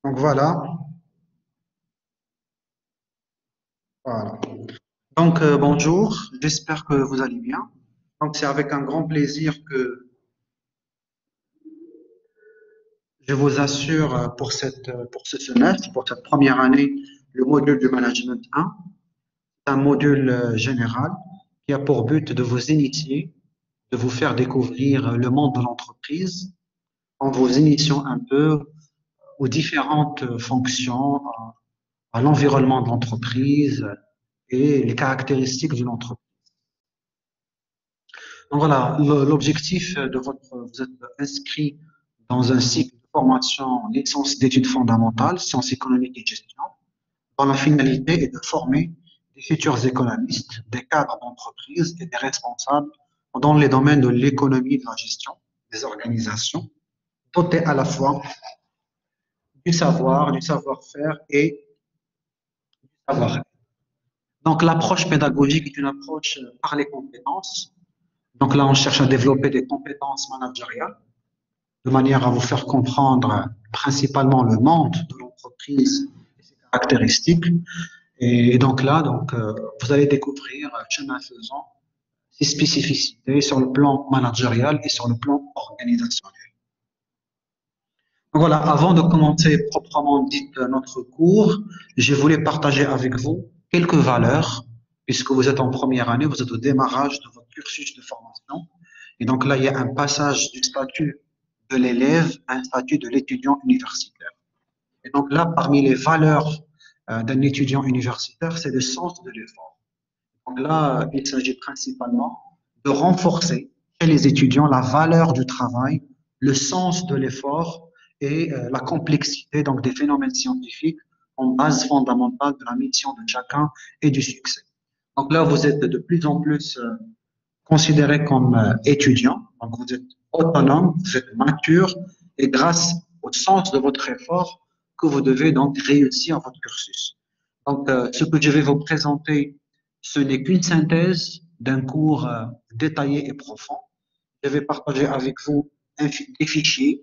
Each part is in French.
Donc voilà, voilà. Donc bonjour, j'espère que vous allez bien. Donc c'est avec un grand plaisir que je vous assure pour ce semestre, pour cette première année, le module du management 1. C'est un module général qui a pour but de vous initier, de vous faire découvrir le monde de l'entreprise en vous initiant un peu aux différentes fonctions, à l'environnement de l'entreprise et les caractéristiques d'une entreprise. Donc voilà, l'objectif de vous êtes inscrit dans un cycle de formation licence d'études fondamentales, sciences économiques et gestion, dont la finalité est de former des futurs économistes, des cadres d'entreprise et des responsables dans les domaines de l'économie et de la gestion des organisations, dotés à la fois du savoir, du savoir-faire et du savoir-être. Donc l'approche pédagogique est une approche par les compétences. Donc là, on cherche à développer des compétences managériales de manière à vous faire comprendre principalement le monde de l'entreprise et ses caractéristiques. Et donc là, vous allez découvrir, chemin faisant, ses spécificités sur le plan managérial et sur le plan organisationnel. Donc voilà, avant de commencer proprement dit notre cours, je voulais partager avec vous quelques valeurs, puisque vous êtes en première année, vous êtes au démarrage de votre cursus de formation. Et donc là, il y a un passage du statut de l'élève à un statut de l'étudiant universitaire. Et donc là, parmi les valeurs d'un étudiant universitaire, c'est le sens de l'effort. Donc là, il s'agit principalement de renforcer chez les étudiants la valeur du travail, le sens de l'effort et la complexité donc des phénomènes scientifiques en base fondamentale de la mission de chacun et du succès. Donc là, vous êtes de plus en plus considéré comme étudiant, donc vous êtes autonome, vous êtes mature et grâce au sens de votre effort que vous devez donc réussir votre cursus. Donc, ce que je vais vous présenter, ce n'est qu'une synthèse d'un cours détaillé et profond. Je vais partager avec vous des fichiers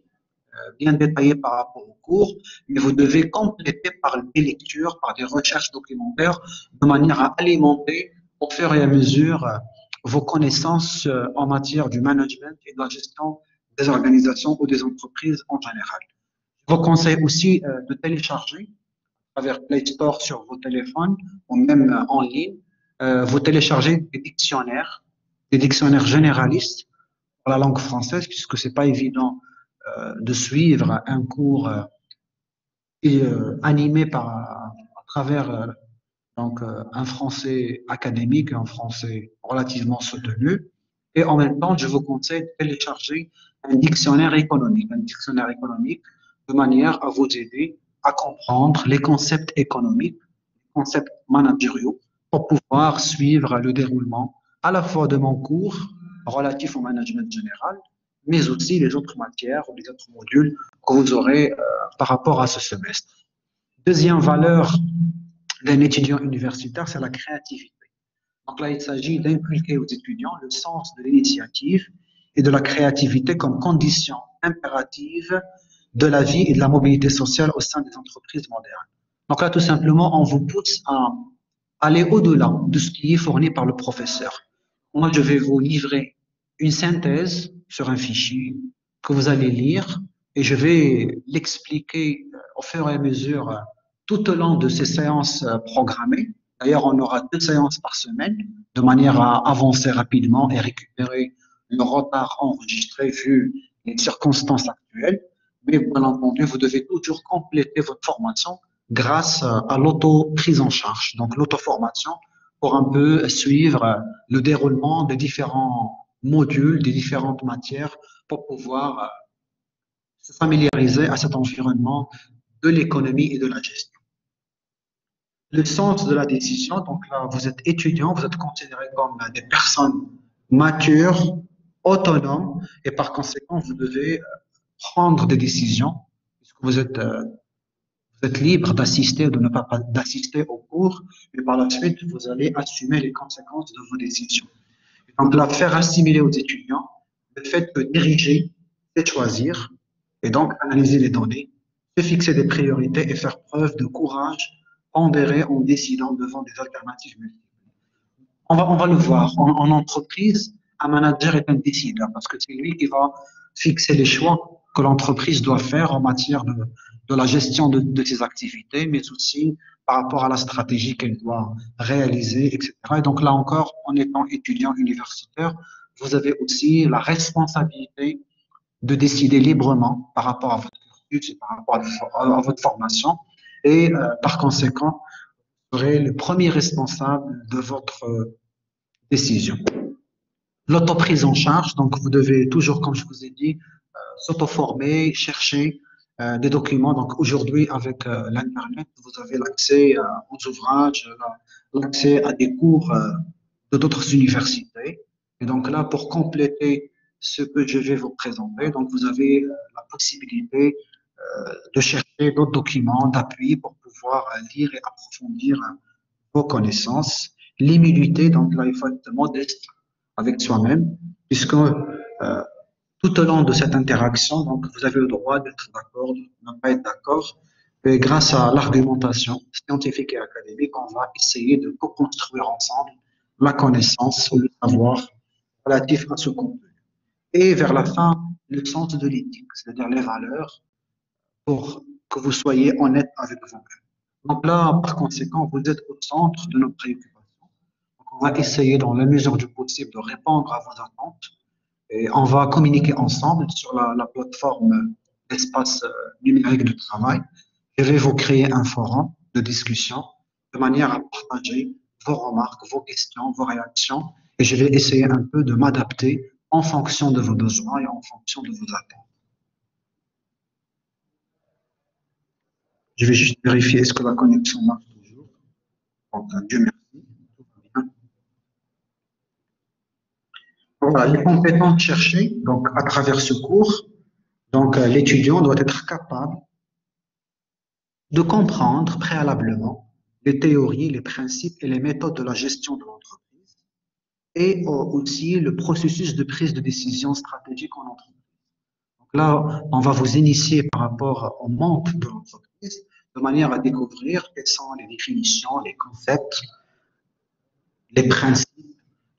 bien détaillés par rapport au cours, mais vous devez compléter par des lectures, par des recherches documentaires, de manière à alimenter au fur et à mesure vos connaissances en matière du management et de la gestion des organisations ou des entreprises en général. Je vous conseille aussi de télécharger à travers Play Store sur vos téléphones ou même en ligne, vous téléchargez des dictionnaires généralistes pour la langue française, puisque c'est pas évident de suivre un cours animé à travers un français académique, un français relativement soutenu. Et en même temps, je vous conseille de télécharger un dictionnaire économique de manière à vous aider à comprendre les concepts économiques, les concepts managériaux, pour pouvoir suivre le déroulement à la fois de mon cours relatif au management général, mais aussi les autres matières ou les autres modules que vous aurez par rapport à ce semestre. Deuxième valeur d'un étudiant universitaire, c'est la créativité. Donc là, il s'agit d'inculquer aux étudiants le sens de l'initiative et de la créativité comme condition impérative de la vie et de la mobilité sociale au sein des entreprises modernes. Donc là, tout simplement, on vous pousse à aller au-delà de ce qui est fourni par le professeur. Moi, je vais vous livrer une synthèse sur un fichier que vous allez lire et je vais l'expliquer au fur et à mesure tout au long de ces séances programmées. D'ailleurs, on aura 2 séances par semaine de manière à avancer rapidement et récupérer le retard enregistré vu les circonstances actuelles. Mais bien entendu, vous devez toujours compléter votre formation grâce à l'auto-prise en charge, donc l'auto-formation, pour un peu suivre le déroulement des différents modules, des différentes matières, pour pouvoir se familiariser à cet environnement de l'économie et de la gestion. Le sens de la décision, donc là, vous êtes étudiant, vous êtes considéré comme des personnes matures, autonomes, et par conséquent, vous devez prendre des décisions, puisque vous êtes libre d'assister ou de ne pas d'assister au cours, et par la suite, vous allez assumer les conséquences de vos décisions. Et donc là, faire assimiler aux étudiants le fait que diriger, c'est choisir, et donc analyser les données, se fixer des priorités et faire preuve de courage pondéré en décidant devant des alternatives multiples. On va le voir. En entreprise, un manager est un décideur parce que c'est lui qui va fixer les choix que l'entreprise doit faire en matière de la gestion de ses activités, mais aussi par rapport à la stratégie qu'elle doit réaliser, etc. Et donc là encore, en étant étudiant universitaire, vous avez aussi la responsabilité de décider librement par rapport à votre cursus et par rapport à votre formation. Et par conséquent, vous serez le premier responsable de votre décision. L'autoprise en charge, donc vous devez toujours, comme je vous ai dit, s'auto-former, chercher des documents. Donc aujourd'hui, avec l'Internet, vous avez l'accès aux ouvrages, l'accès à des cours de d'autres universités. Et donc là, pour compléter ce que je vais vous présenter, donc vous avez la possibilité de chercher d'autres documents d'appui pour pouvoir lire et approfondir vos connaissances. L'immunité, donc là, il faut être modeste avec soi-même, puisque tout au long de cette interaction, donc, vous avez le droit d'être d'accord, de ne pas être d'accord. Et grâce à l'argumentation scientifique et académique, on va essayer de co-construire ensemble la connaissance ou le savoir relatif à ce contenu. Et vers la fin, le sens de l'éthique, c'est-à-dire les valeurs, pour que vous soyez honnête avec vous-même. Donc là, par conséquent, vous êtes au centre de nos préoccupations. Donc on va essayer, dans la mesure du possible, de répondre à vos attentes. Et on va communiquer ensemble sur la plateforme d'espace numérique de travail. Je vais vous créer un forum de discussion de manière à partager vos remarques, vos questions, vos réactions. Et je vais essayer un peu de m'adapter en fonction de vos besoins et en fonction de vos attentes. Je vais juste vérifier est-ce que la connexion marche toujours. Donc, Dieu merci. Tout va bien. Voilà, les compétences cherchées, donc à travers ce cours, donc l'étudiant doit être capable de comprendre préalablement les théories, les principes et les méthodes de la gestion de l'entreprise et aussi le processus de prise de décision stratégique en entreprise. Donc là, on va vous initier par rapport au monde de l'entreprise de manière à découvrir quelles sont les définitions, les concepts, les principes,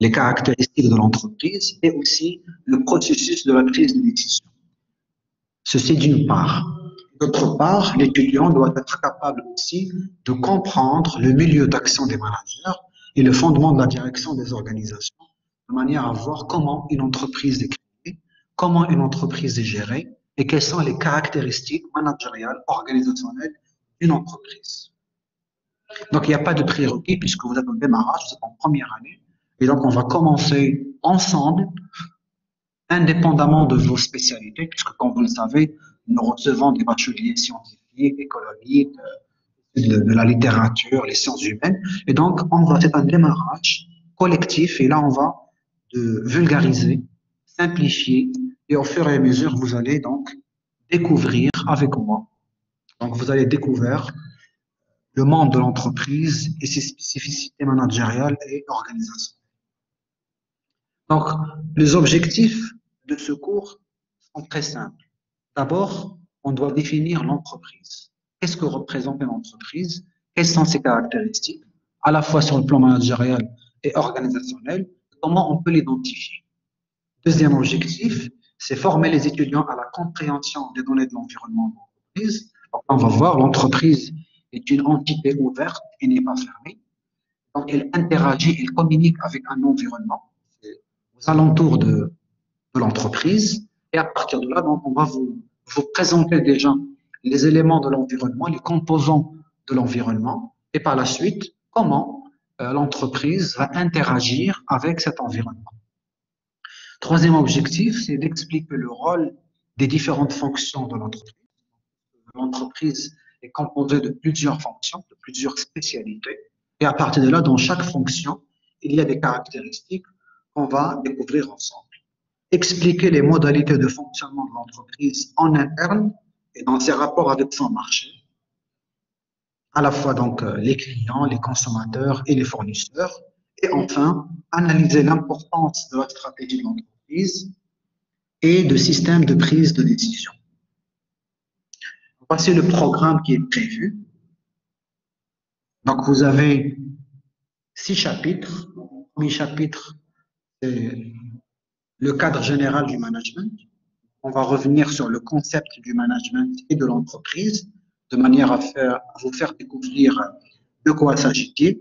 les caractéristiques de l'entreprise et aussi le processus de la prise de décision. Ceci d'une part. D'autre part, l'étudiant doit être capable aussi de comprendre le milieu d'action des managers et le fondement de la direction des organisations, de manière à voir comment une entreprise est créée, comment une entreprise est gérée et quelles sont les caractéristiques managériales, organisationnelles d'une entreprise. Donc, il n'y a pas de prérequis puisque vous êtes au démarrage, vous êtes en première année, et donc on va commencer ensemble, indépendamment de vos spécialités, puisque comme vous le savez, nous recevons des bacheliers scientifiques, économiques, de la littérature, les sciences humaines. Et donc, c'est un démarrage collectif et là, on va vulgariser, simplifier et au fur et à mesure, vous allez donc découvrir avec moi. Donc, vous allez découvrir le monde de l'entreprise et ses spécificités managériales et organisationnelles. Donc, les objectifs de ce cours sont très simples. D'abord, on doit définir l'entreprise. Qu'est-ce que représente une entreprise? Quelles sont ses caractéristiques, à la fois sur le plan managérial et organisationnel? Comment on peut l'identifier? Deuxième objectif, c'est former les étudiants à la compréhension des données de l'environnement de l'entreprise. On va voir, l'entreprise est une entité ouverte et n'est pas fermée. Donc, elle interagit, elle communique avec un environnement aux alentours de l'entreprise. Et à partir de là, donc, on va vous présenter déjà les éléments de l'environnement, les composants de l'environnement, et par la suite, comment l'entreprise va interagir avec cet environnement. Troisième objectif, c'est d'expliquer le rôle des différentes fonctions de l'entreprise. L'entreprise est composée de plusieurs fonctions, de plusieurs spécialités, et à partir de là, dans chaque fonction, il y a des caractéristiques qu'on va découvrir ensemble. Expliquer les modalités de fonctionnement de l'entreprise en interne et dans ses rapports avec son marché, à la fois donc les clients, les consommateurs et les fournisseurs. Et enfin, analyser l'importance de la stratégie de l'entreprise et de systèmes de prise de décision. Voici le programme qui est prévu. Donc, vous avez 6 chapitres. Le premier chapitre, c'est le cadre général du management. On va revenir sur le concept du management et de l'entreprise, de manière à vous faire découvrir de quoi s'agit-il.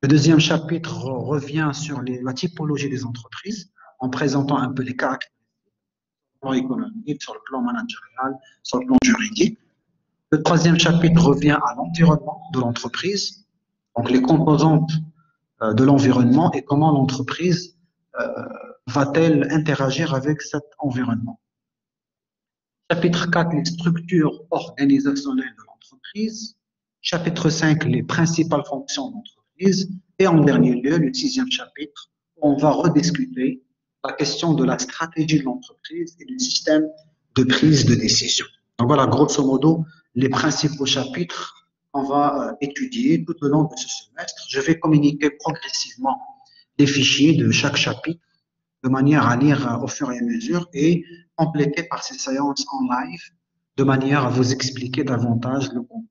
Le deuxième chapitre revient sur la typologie des entreprises, en présentant un peu les caractéristiques sur le plan économique, sur le plan managérial, sur le plan juridique. Le troisième chapitre revient à l'environnement de l'entreprise, donc les composantes de l'environnement et comment l'entreprise va-t-elle interagir avec cet environnement. Chapitre 4, les structures organisationnelles de l'entreprise. Chapitre 5, les principales fonctions de l'entreprise. Et en dernier lieu, le 6e chapitre, où on va rediscuter la question de la stratégie de l'entreprise et du système de prise de décision. Donc voilà, grosso modo, les principaux chapitres qu'on va étudier tout au long de ce semestre. Je vais communiquer progressivement les fichiers de chaque chapitre de manière à lire au fur et à mesure et compléter par ces séances en live de manière à vous expliquer davantage le contenu.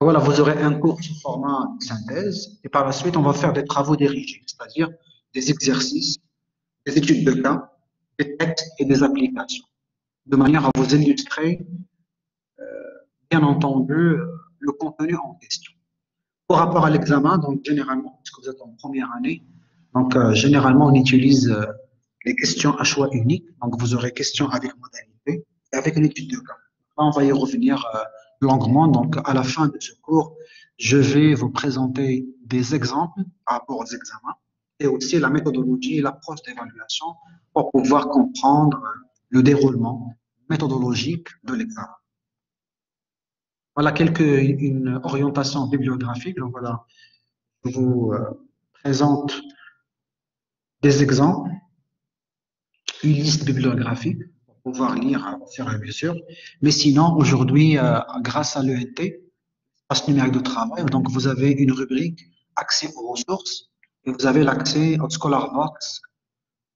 Voilà, vous aurez un cours sous format synthèse et par la suite, on va faire des travaux dirigés, c'est-à-dire des exercices, des études de cas, des textes et des applications, de manière à vous illustrer, bien entendu, le contenu en question. Par rapport à l'examen, donc généralement, puisque vous êtes en première année, donc généralement on utilise les questions à choix unique. Donc vous aurez questions avec modalité et avec une étude de cas. Là, on va y revenir longuement. Donc à la fin de ce cours, je vais vous présenter des exemples par rapport aux examens et aussi la méthodologie et l'approche d'évaluation pour pouvoir comprendre le déroulement méthodologique de l'examen. Voilà une orientation bibliographique. Donc voilà, je vous présente des exemples, une liste bibliographique pour pouvoir lire au fur et à mesure. Mais sinon, aujourd'hui, grâce à l'ENT, espace numérique de travail, donc vous avez une rubrique accès aux ressources et vous avez l'accès au Scholar Box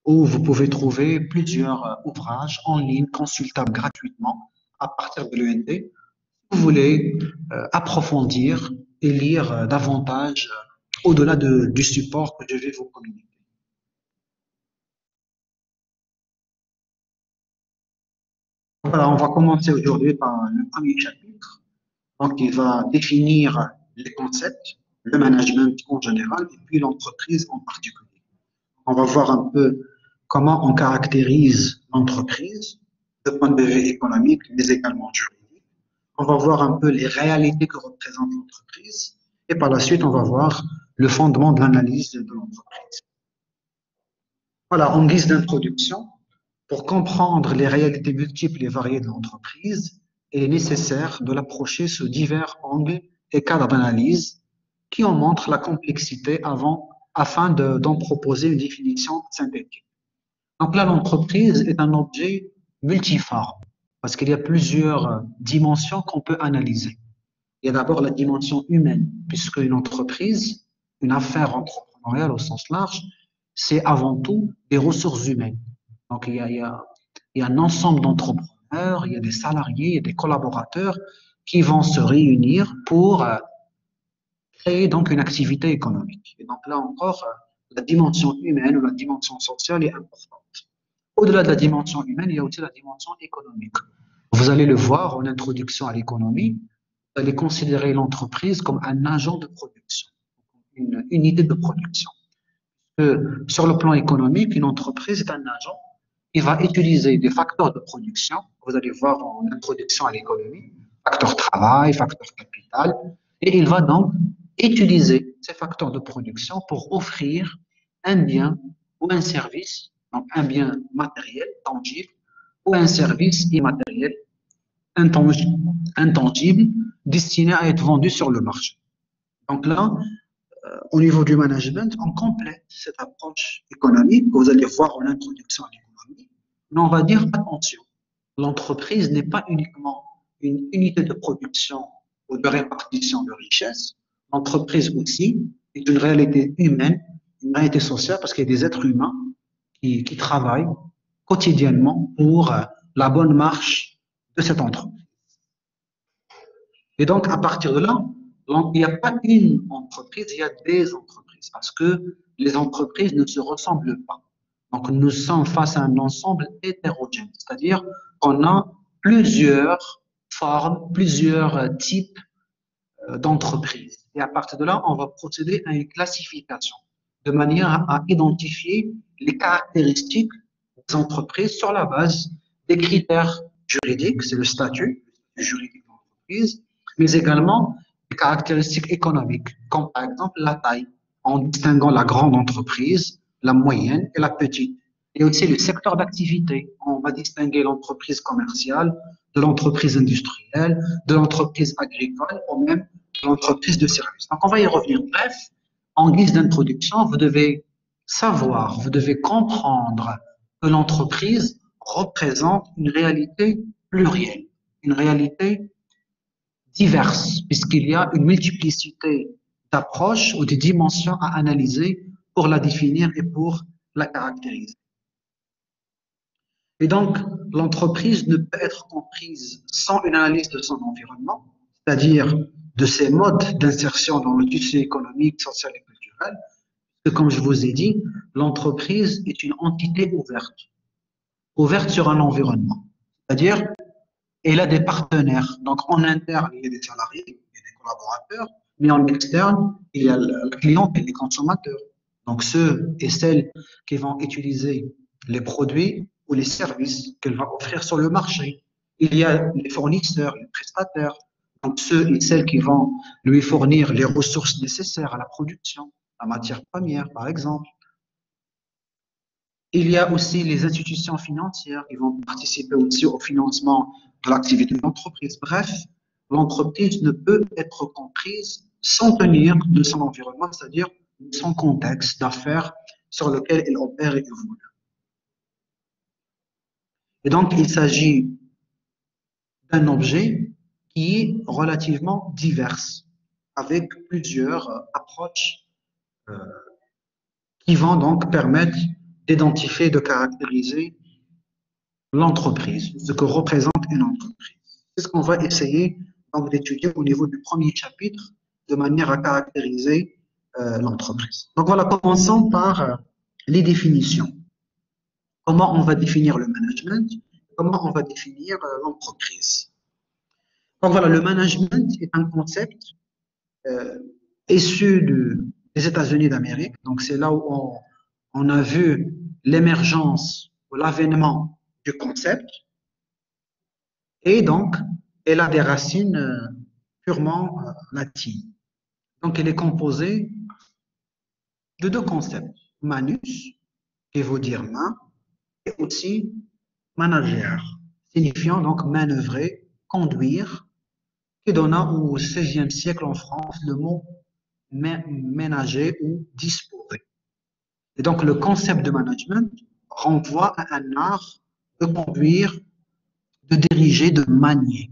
où vous pouvez trouver plusieurs ouvrages en ligne consultables gratuitement à partir de l'ENT. Si vous voulez approfondir et lire davantage au-delà du support que je vais vous communiquer. Voilà, on va commencer aujourd'hui par le premier chapitre. Donc, il va définir les concepts, le management en général et puis l'entreprise en particulier. On va voir un peu comment on caractérise l'entreprise de point de vue économique, mais également juridique. On va voir un peu les réalités que représente l'entreprise et par la suite, on va voir le fondement de l'analyse de l'entreprise. Voilà, en guise d'introduction, pour comprendre les réalités multiples et variées de l'entreprise, il est nécessaire de l'approcher sous divers angles et cadres d'analyse qui en montrent la complexité afin d'en proposer une définition synthétique. Donc là, l'entreprise est un objet multiforme parce qu'il y a plusieurs dimensions qu'on peut analyser. Il y a d'abord la dimension humaine, puisque une entreprise, une affaire entrepreneuriale au sens large, c'est avant tout des ressources humaines. Donc, il y a un ensemble d'entrepreneurs, il y a des salariés, il y a des collaborateurs qui vont se réunir pour créer donc une activité économique. Et donc là encore, la dimension humaine ou la dimension sociale est importante. Au-delà de la dimension humaine, il y a aussi la dimension économique. Vous allez le voir en introduction à l'économie, vous allez considérer l'entreprise comme un agent de production, une unité de production. Sur le plan économique, une entreprise est un agent qui va utiliser des facteurs de production, vous allez voir en introduction à l'économie, facteur travail, facteur capital, et il va donc utiliser ces facteurs de production pour offrir un bien ou un service, donc un bien matériel, tangible, ou un service immatériel, intangible, destiné à être vendu sur le marché. Donc là, au niveau du management, on complète cette approche économique que vous allez voir en introduction à l'économie, mais on va dire attention, l'entreprise n'est pas uniquement une unité de production ou de répartition de richesse, l'entreprise aussi est une réalité humaine, une réalité sociale parce qu'il y a des êtres humains qui travaillent quotidiennement pour la bonne marche de de cette entreprise. Et donc, à partir de là, donc, il n'y a pas une entreprise, il y a des entreprises, parce que les entreprises ne se ressemblent pas. Donc, nous sommes face à un ensemble hétérogène, c'est-à-dire qu'on a plusieurs formes, plusieurs types d'entreprises. Et à partir de là, on va procéder à une classification de manière à identifier les caractéristiques des entreprises sur la base des critères juridiques, c'est le statut juridique de l'entreprise, mais également des caractéristiques économiques, comme par exemple la taille, en distinguant la grande entreprise, la moyenne et la petite. Et aussi le secteur d'activité. On va distinguer l'entreprise commerciale de l'entreprise industrielle, de l'entreprise agricole ou même de l'entreprise de service. Donc, on va y revenir. Bref, en guise d'introduction, vous devez savoir, vous devez comprendre que l'entreprise représente une réalité plurielle, une réalité diverse, puisqu'il y a une multiplicité d'approches ou de dimensions à analyser pour la définir et pour la caractériser. Et donc, l'entreprise ne peut être comprise sans une analyse de son environnement, c'est-à-dire de ses modes d'insertion dans le tissu économique, social et culturel. Que, comme je vous ai dit, l'entreprise est une entité ouverte sur un environnement. C'est-à-dire, elle a des partenaires. Donc, en interne, il y a des salariés, il y a des collaborateurs, mais en externe, il y a le client et les consommateurs. Donc, ceux et celles qui vont utiliser les produits ou les services qu'elle va offrir sur le marché. Il y a les fournisseurs, les prestataires, donc ceux et celles qui vont lui fournir les ressources nécessaires à la production, la matière première, par exemple. Il y a aussi les institutions financières qui vont participer aussi au financement de l'activité de l'entreprise. Bref, l'entreprise ne peut être comprise sans tenir de son environnement, c'est-à-dire de son contexte d'affaires sur lequel elle opère et évolue. Et donc, il s'agit d'un objet qui est relativement divers, avec plusieurs approches qui vont donc permettre d'identifier, de caractériser l'entreprise, ce que représente une entreprise. C'est ce qu'on va essayer donc d'étudier au niveau du premier chapitre de manière à caractériser l'entreprise. Donc voilà, commençons par les définitions. Comment on va définir le management? Comment on va définir l'entreprise? Donc voilà, le management est un concept issu des États-Unis d'Amérique. Donc c'est là où on a vu l'émergence ou l'avènement du concept. Et donc, elle a des racines purement latines. Donc, elle est composée de deux concepts. Manus, qui veut dire main, et aussi manager, signifiant donc manœuvrer, conduire, qui donna au XVIe siècle en France le mot ménager ou disposer. Et donc, le concept de management renvoie à un art de conduire, de diriger, de manier.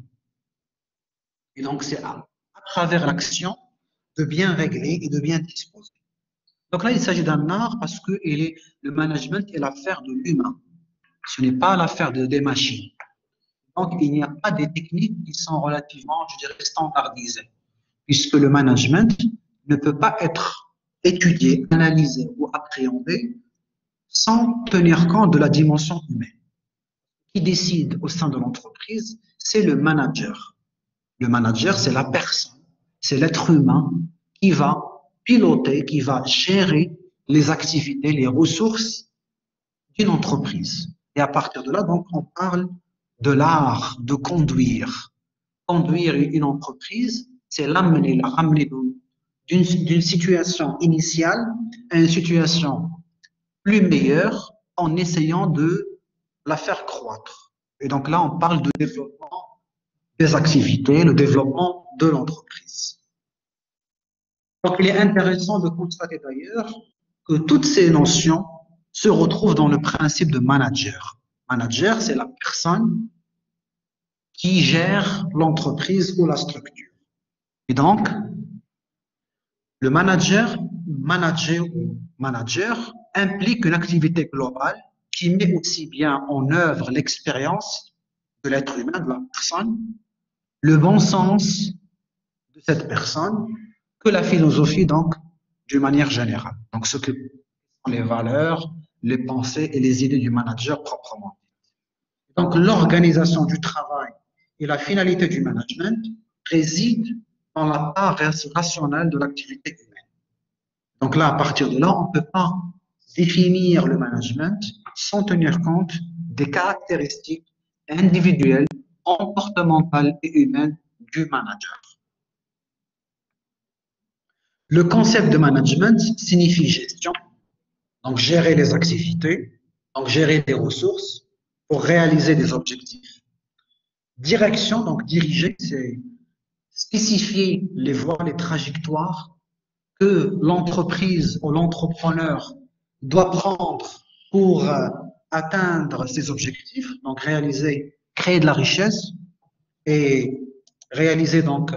Et donc, c'est à travers l'action de bien régler et de bien disposer. Donc là, il s'agit d'un art parce que le management est l'affaire de l'humain. Ce n'est pas l'affaire des machines. Donc, il n'y a pas des techniques qui sont relativement, je dirais, standardisées, puisque le management ne peut pas être étudié, analysé ou appréhendé sans tenir compte de la dimension humaine. Qui décide au sein de l'entreprise, c'est le manager. Le manager, c'est la personne, c'est l'être humain qui va piloter, qui va gérer les activités, les ressources d'une entreprise. Et à partir de là, donc, on parle de l'art de conduire. Conduire une entreprise, c'est la ramener d'une situation initiale à une situation plus meilleure en essayant de la faire croître. Et donc là, on parle de développement des activités, le développement de l'entreprise. Donc, il est intéressant de constater d'ailleurs que toutes ces notions se retrouvent dans le principe de manager. Manager, c'est la personne qui gère l'entreprise ou la structure. Et donc, le manager implique une activité globale qui met aussi bien en œuvre l'expérience de l'être humain, de la personne, le bon sens de cette personne, que la philosophie, donc, d'une manière générale. Donc, ce que sont les valeurs, les pensées et les idées du manager proprement. Donc, l'organisation du travail et la finalité du management résident dans la part rationnelle de l'activité humaine. Donc là, à partir de là, on ne peut pas définir le management sans tenir compte des caractéristiques individuelles, comportementales et humaines du manager. Le concept de management signifie gestion, donc gérer les activités, donc gérer les ressources pour réaliser des objectifs. Direction, donc diriger, c'est spécifier les voies, les trajectoires que l'entreprise ou l'entrepreneur doit prendre pour atteindre ses objectifs, donc créer de la richesse et réaliser donc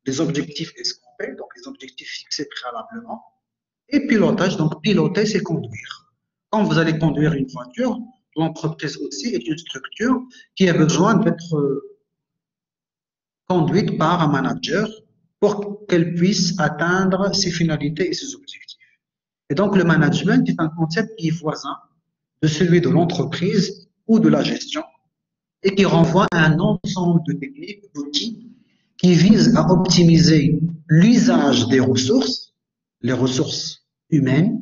des objectifs escomptés, donc les objectifs fixés préalablement. Et pilotage, donc piloter, c'est conduire. Quand vous allez conduire une voiture, l'entreprise aussi est une structure qui a besoin d'être conduite par un manager pour qu'elle puisse atteindre ses finalités et ses objectifs. Et donc, le management est un concept qui est voisin de celui de l'entreprise ou de la gestion et qui renvoie à un ensemble de techniques, d'outils qui visent à optimiser l'usage des ressources, les ressources humaines,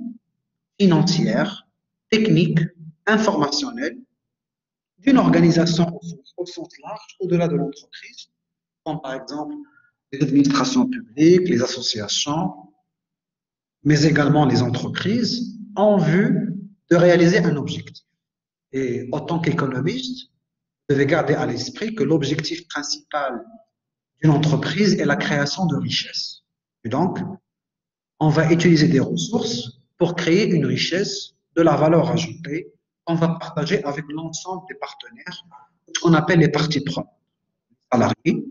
financières, techniques, informationnelles, d'une organisation au sens large, au-delà de l'entreprise, comme par exemple les administrations publiques, les associations, mais également les entreprises, en vue de réaliser un objectif. Et en tant qu'économiste, vous devez garder à l'esprit que l'objectif principal d'une entreprise est la création de richesse. Et donc, on va utiliser des ressources pour créer une richesse, de la valeur ajoutée, qu'on va partager avec l'ensemble des partenaires, ce qu'on appelle les parties prenantes, les salariés,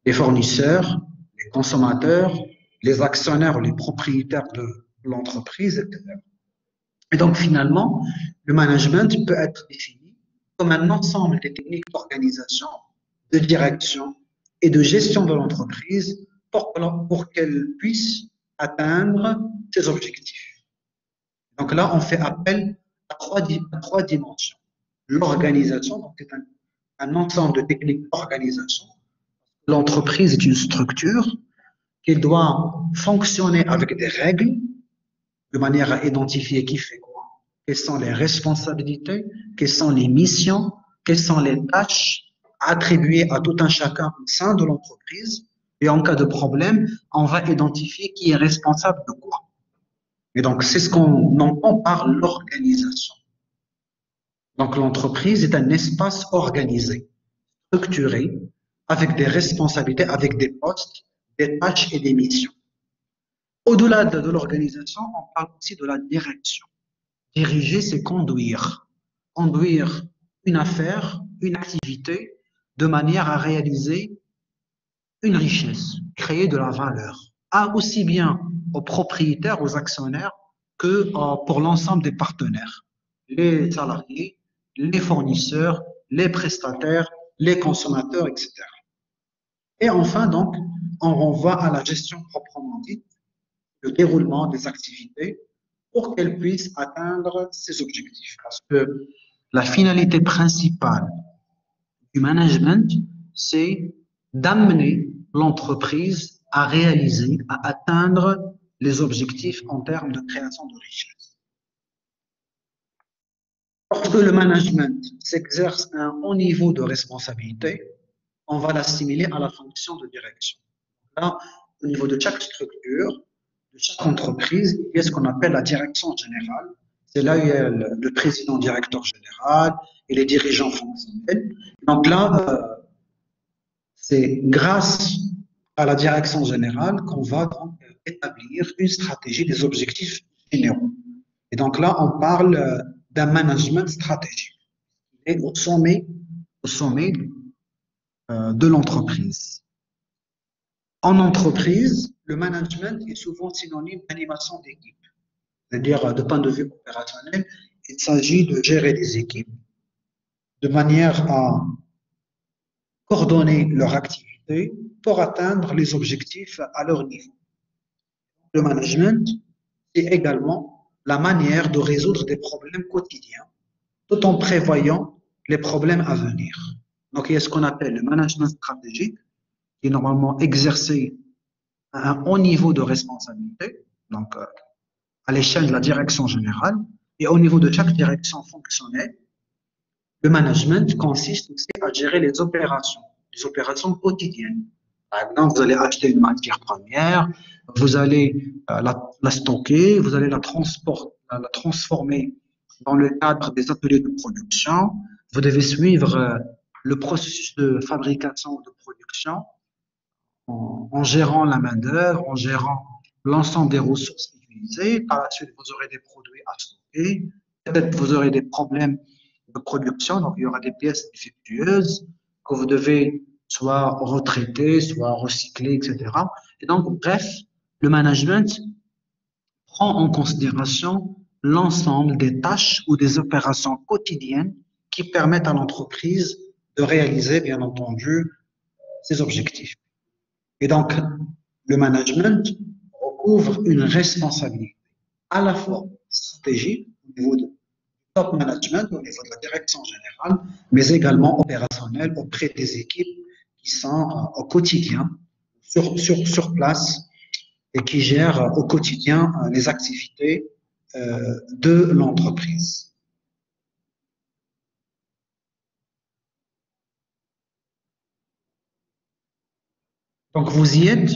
les fournisseurs, les consommateurs, les actionnaires ou les propriétaires de l'entreprise, etc. Et donc, finalement, le management peut être défini comme un ensemble des techniques d'organisation, de direction et de gestion de l'entreprise pour qu'elle puisse atteindre ses objectifs. Donc là, on fait appel à trois dimensions. L'organisation, donc c'est un ensemble de techniques d'organisation. L'entreprise est une structure qui doit fonctionner avec des règles de manière à identifier qui fait quoi, quelles sont les responsabilités, quelles sont les missions, quelles sont les tâches attribuées à tout un chacun au sein de l'entreprise. Et en cas de problème, on va identifier qui est responsable de quoi. Et donc, c'est ce qu'on entend par l'organisation. Donc, l'entreprise est un espace organisé, structuré, avec des responsabilités, avec des postes, des tâches et des missions. Au-delà de l'organisation, on parle aussi de la direction. Diriger, c'est conduire. Conduire une affaire, une activité, de manière à réaliser une richesse, créer de la valeur, aussi bien aux propriétaires, aux actionnaires, que pour l'ensemble des partenaires, les salariés, les fournisseurs, les prestataires, les consommateurs, etc. Et enfin, donc, on renvoie à la gestion proprement dite, le déroulement des activités pour qu'elles puissent atteindre ces objectifs. Parce que la finalité principale du management, c'est d'amener l'entreprise à réaliser, à atteindre les objectifs en termes de création de richesse. Lorsque le management s'exerce à un haut niveau de responsabilité, on va l'assimiler à la fonction de direction. Là, au niveau de chaque structure, de chaque entreprise, il y a ce qu'on appelle la direction générale. C'est là où il y a le président directeur général et les dirigeants fonctionnels. Donc là, c'est grâce à la direction générale qu'on va donc établir une stratégie des objectifs généraux. Et donc là, on parle d'un management stratégique. Et au sommet de l'entreprise. En entreprise, le management est souvent synonyme d'animation d'équipe. C'est-à-dire, de point de vue opérationnel, il s'agit de gérer des équipes, de manière à coordonner leur activité pour atteindre les objectifs à leur niveau. Le management, c'est également la manière de résoudre des problèmes quotidiens tout en prévoyant les problèmes à venir. Donc, il y a ce qu'on appelle le management stratégique, qui est normalement exercé à un haut niveau de responsabilité, donc à l'échelle de la direction générale, et au niveau de chaque direction fonctionnelle. Le management consiste aussi à gérer les opérations quotidiennes. Par exemple, vous allez acheter une matière première, vous allez la stocker, vous allez la transformer dans le cadre des ateliers de production. Vous devez suivre le processus de fabrication ou de production en gérant la main-d'œuvre, en gérant l'ensemble des ressources utilisées. Par la suite, vous aurez des produits à stocker. Peut-être vous aurez des problèmes de production, donc il y aura des pièces défectueuses que vous devez soit retraiter, soit recycler, etc. Et donc, bref, le management prend en considération l'ensemble des tâches ou des opérations quotidiennes qui permettent à l'entreprise de réaliser, bien entendu, ses objectifs. Et donc, le management recouvre une responsabilité à la fois stratégique au niveau de top management, au niveau de la direction générale, mais également opérationnelle auprès des équipes qui sont au quotidien sur place et qui gèrent au quotidien les activités de l'entreprise. Donc, vous y êtes?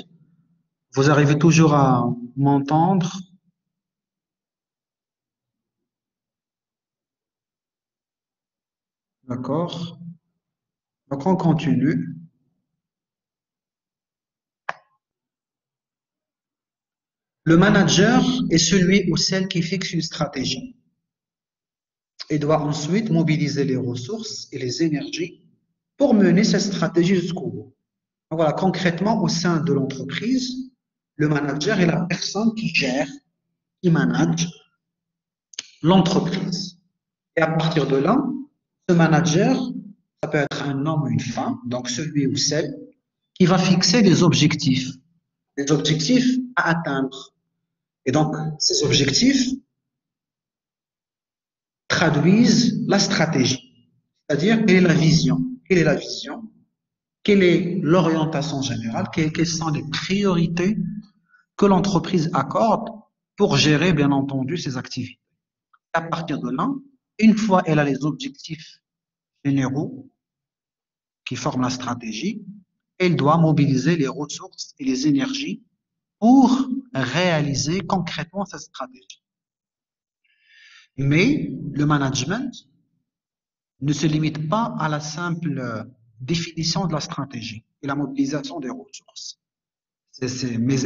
Vous arrivez toujours à m'entendre? D'accord? Donc, on continue. Le manager est celui ou celle qui fixe une stratégie et doit ensuite mobiliser les ressources et les énergies pour mener cette stratégie jusqu'au bout. Donc voilà, concrètement, au sein de l'entreprise, le manager est la personne qui gère, qui manage l'entreprise. Et à partir de là, ce manager, ça peut être un homme ou une femme, donc celui ou celle qui va fixer des objectifs à atteindre. Et donc, ces objectifs traduisent la stratégie, c'est-à-dire quelle est la vision, quelle est la vision, quelle est l'orientation générale, quelles sont les priorités que l'entreprise accorde pour gérer, bien entendu, ses activités. À partir de là, une fois elle a les objectifs généraux qui forment la stratégie, elle doit mobiliser les ressources et les énergies pour réaliser concrètement cette stratégie. Mais le management ne se limite pas à la simple définition de la stratégie et la mobilisation des ressources. Mais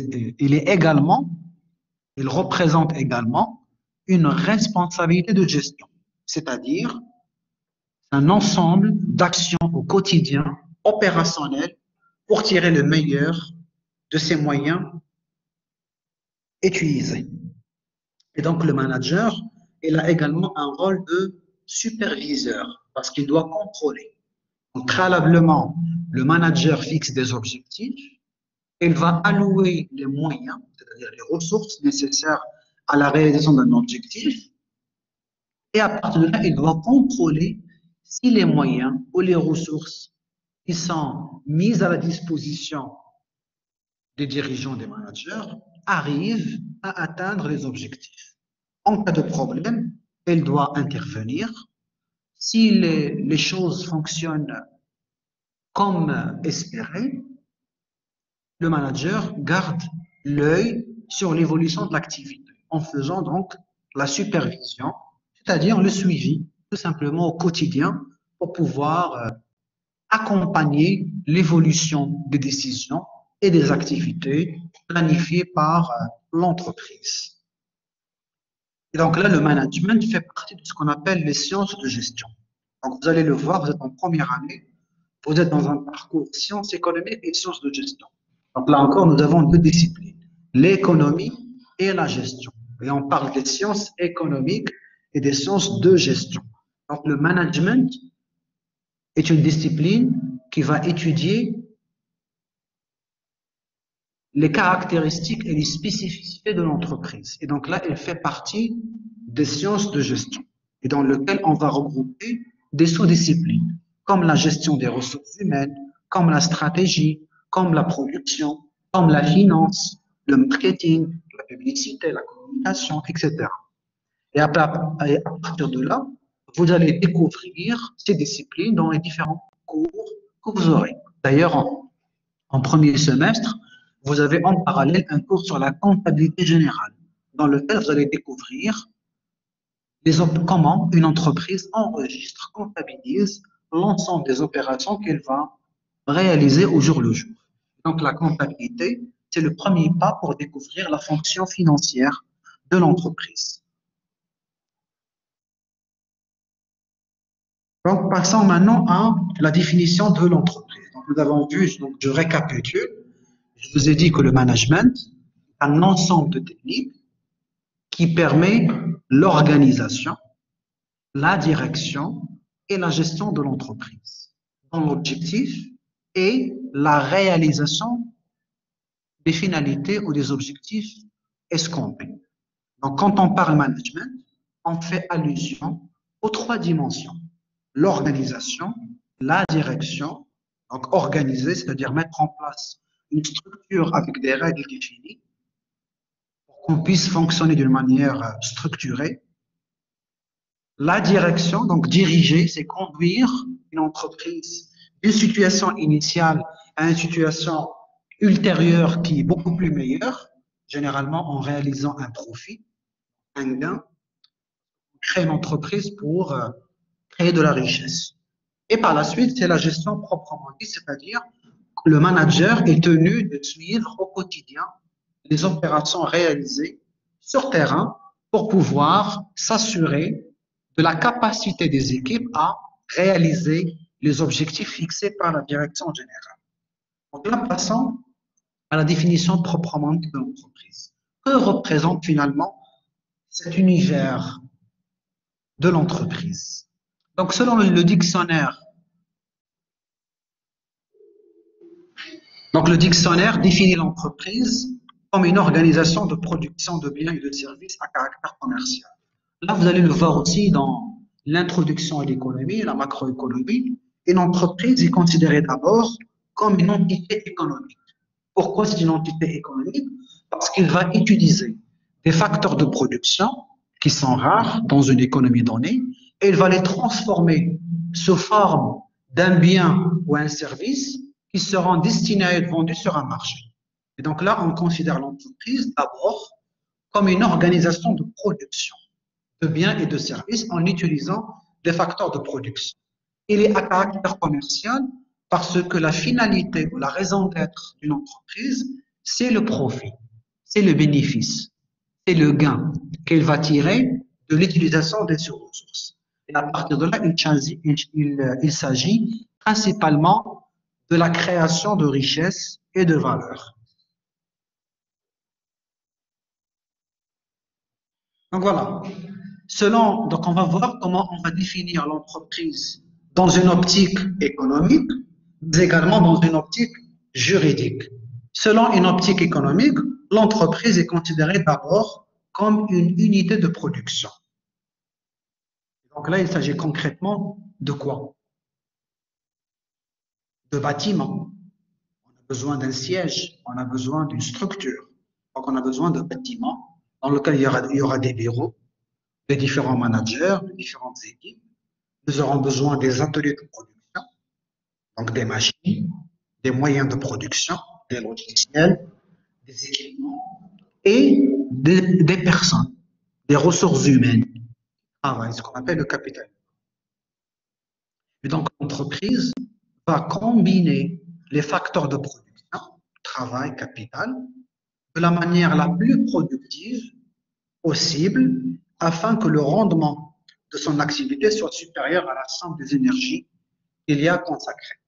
il représente également une responsabilité de gestion, c'est-à-dire un ensemble d'actions au quotidien opérationnelles pour tirer le meilleur de ces moyens utilisés. Et donc le manager, il a également un rôle de superviseur parce qu'il doit contrôler. Donc, préalablement, le manager fixe des objectifs, il va allouer les moyens, c'est-à-dire les ressources nécessaires à la réalisation d'un objectif, et à partir de là, il doit contrôler si les moyens ou les ressources qui sont mises à la disposition des dirigeants, des managers, arrivent à atteindre les objectifs. En cas de problème, elle doit intervenir. Si les choses fonctionnent comme espéré, le manager garde l'œil sur l'évolution de l'activité en faisant donc la supervision, c'est-à-dire le suivi tout simplement au quotidien pour pouvoir accompagner l'évolution des décisions et des activités planifiées par l'entreprise. Et donc là, le management fait partie de ce qu'on appelle les sciences de gestion. Donc vous allez le voir, vous êtes en première année, vous êtes dans un parcours sciences économiques et sciences de gestion. Donc là encore, nous avons deux disciplines, l'économie et la gestion. Et on parle des sciences économiques et des sciences de gestion. Donc le management est une discipline qui va étudier les caractéristiques et les spécificités de l'entreprise. Et donc là, elle fait partie des sciences de gestion, et dans lequel on va regrouper des sous-disciplines, comme la gestion des ressources humaines, comme la stratégie, comme la production, comme la finance, le marketing, la publicité, la communication, etc. Et à partir de là, vous allez découvrir ces disciplines dans les différents cours que vous aurez. D'ailleurs, en premier semestre, vous avez en parallèle un cours sur la comptabilité générale, dans lequel vous allez découvrir comment une entreprise enregistre, comptabilise l'ensemble des opérations qu'elle va réaliser au jour le jour. Donc la comptabilité, c'est le premier pas pour découvrir la fonction financière de l'entreprise. Donc passons maintenant à la définition de l'entreprise. Donc nous avons vu, donc je récapitule, je vous ai dit que le management est un ensemble de techniques qui permet l'organisation, la direction et la gestion de l'entreprise, dont l'objectif est la réalisation des finalités ou des objectifs escomptés. Donc, quand on parle management, on fait allusion aux trois dimensions. L'organisation, la direction, donc organiser, c'est-à-dire mettre en place une structure avec des règles définies pour qu'on puisse fonctionner d'une manière structurée. La direction, donc diriger, c'est conduire une entreprise d'une situation initiale à une situation ultérieure qui est beaucoup plus meilleure, généralement en réalisant un profit, un gain, on crée une entreprise pour créer de la richesse. Et par la suite, c'est la gestion proprement dit, c'est-à-dire que le manager est tenu de suivre au quotidien les opérations réalisées sur terrain pour pouvoir s'assurer de la capacité des équipes à réaliser les objectifs fixés par la direction générale. Donc là, passons à la définition proprement de l'entreprise. Que représente finalement cet univers de l'entreprise? Donc, selon le dictionnaire, définit l'entreprise comme une organisation de production de biens et de services à caractère commercial. Là, vous allez le voir aussi dans l'introduction à l'économie, la macroéconomie. Une entreprise est considérée d'abord comme une entité économique. Pourquoi c'est une entité économique? Parce qu'il va utiliser des facteurs de production qui sont rares dans une économie donnée et il va les transformer sous forme d'un bien ou un service qui seront destinés à être vendus sur un marché. Et donc là, on considère l'entreprise d'abord comme une organisation de production de biens et de services en utilisant des facteurs de production. Il est à caractère commercial parce que la finalité ou la raison d'être d'une entreprise, c'est le profit, c'est le bénéfice, c'est le gain qu'elle va tirer de l'utilisation des ressources. Et à partir de là, il s'agit principalement de la création de richesses et de valeur. Donc voilà. Donc on va voir comment on va définir l'entreprise dans une optique économique, mais également dans une optique juridique. Selon une optique économique, l'entreprise est considérée d'abord comme une unité de production. Donc là, il s'agit concrètement de quoi? De bâtiments. On a besoin d'un siège, on a besoin d'une structure. Donc on a besoin de bâtiments dans lesquels il y aura des bureaux, des différents managers, de différentes équipes. Nous aurons besoin des ateliers de production, donc des machines, des moyens de production, des logiciels, des équipements et des personnes, des ressources humaines qui travaillent, ce qu'on appelle le capital. Et donc l'entreprise va combiner les facteurs de production, travail, capital, de la manière la plus productive possible afin que le rendement de son activité soit supérieur à la somme des énergies qu'il a consacrées.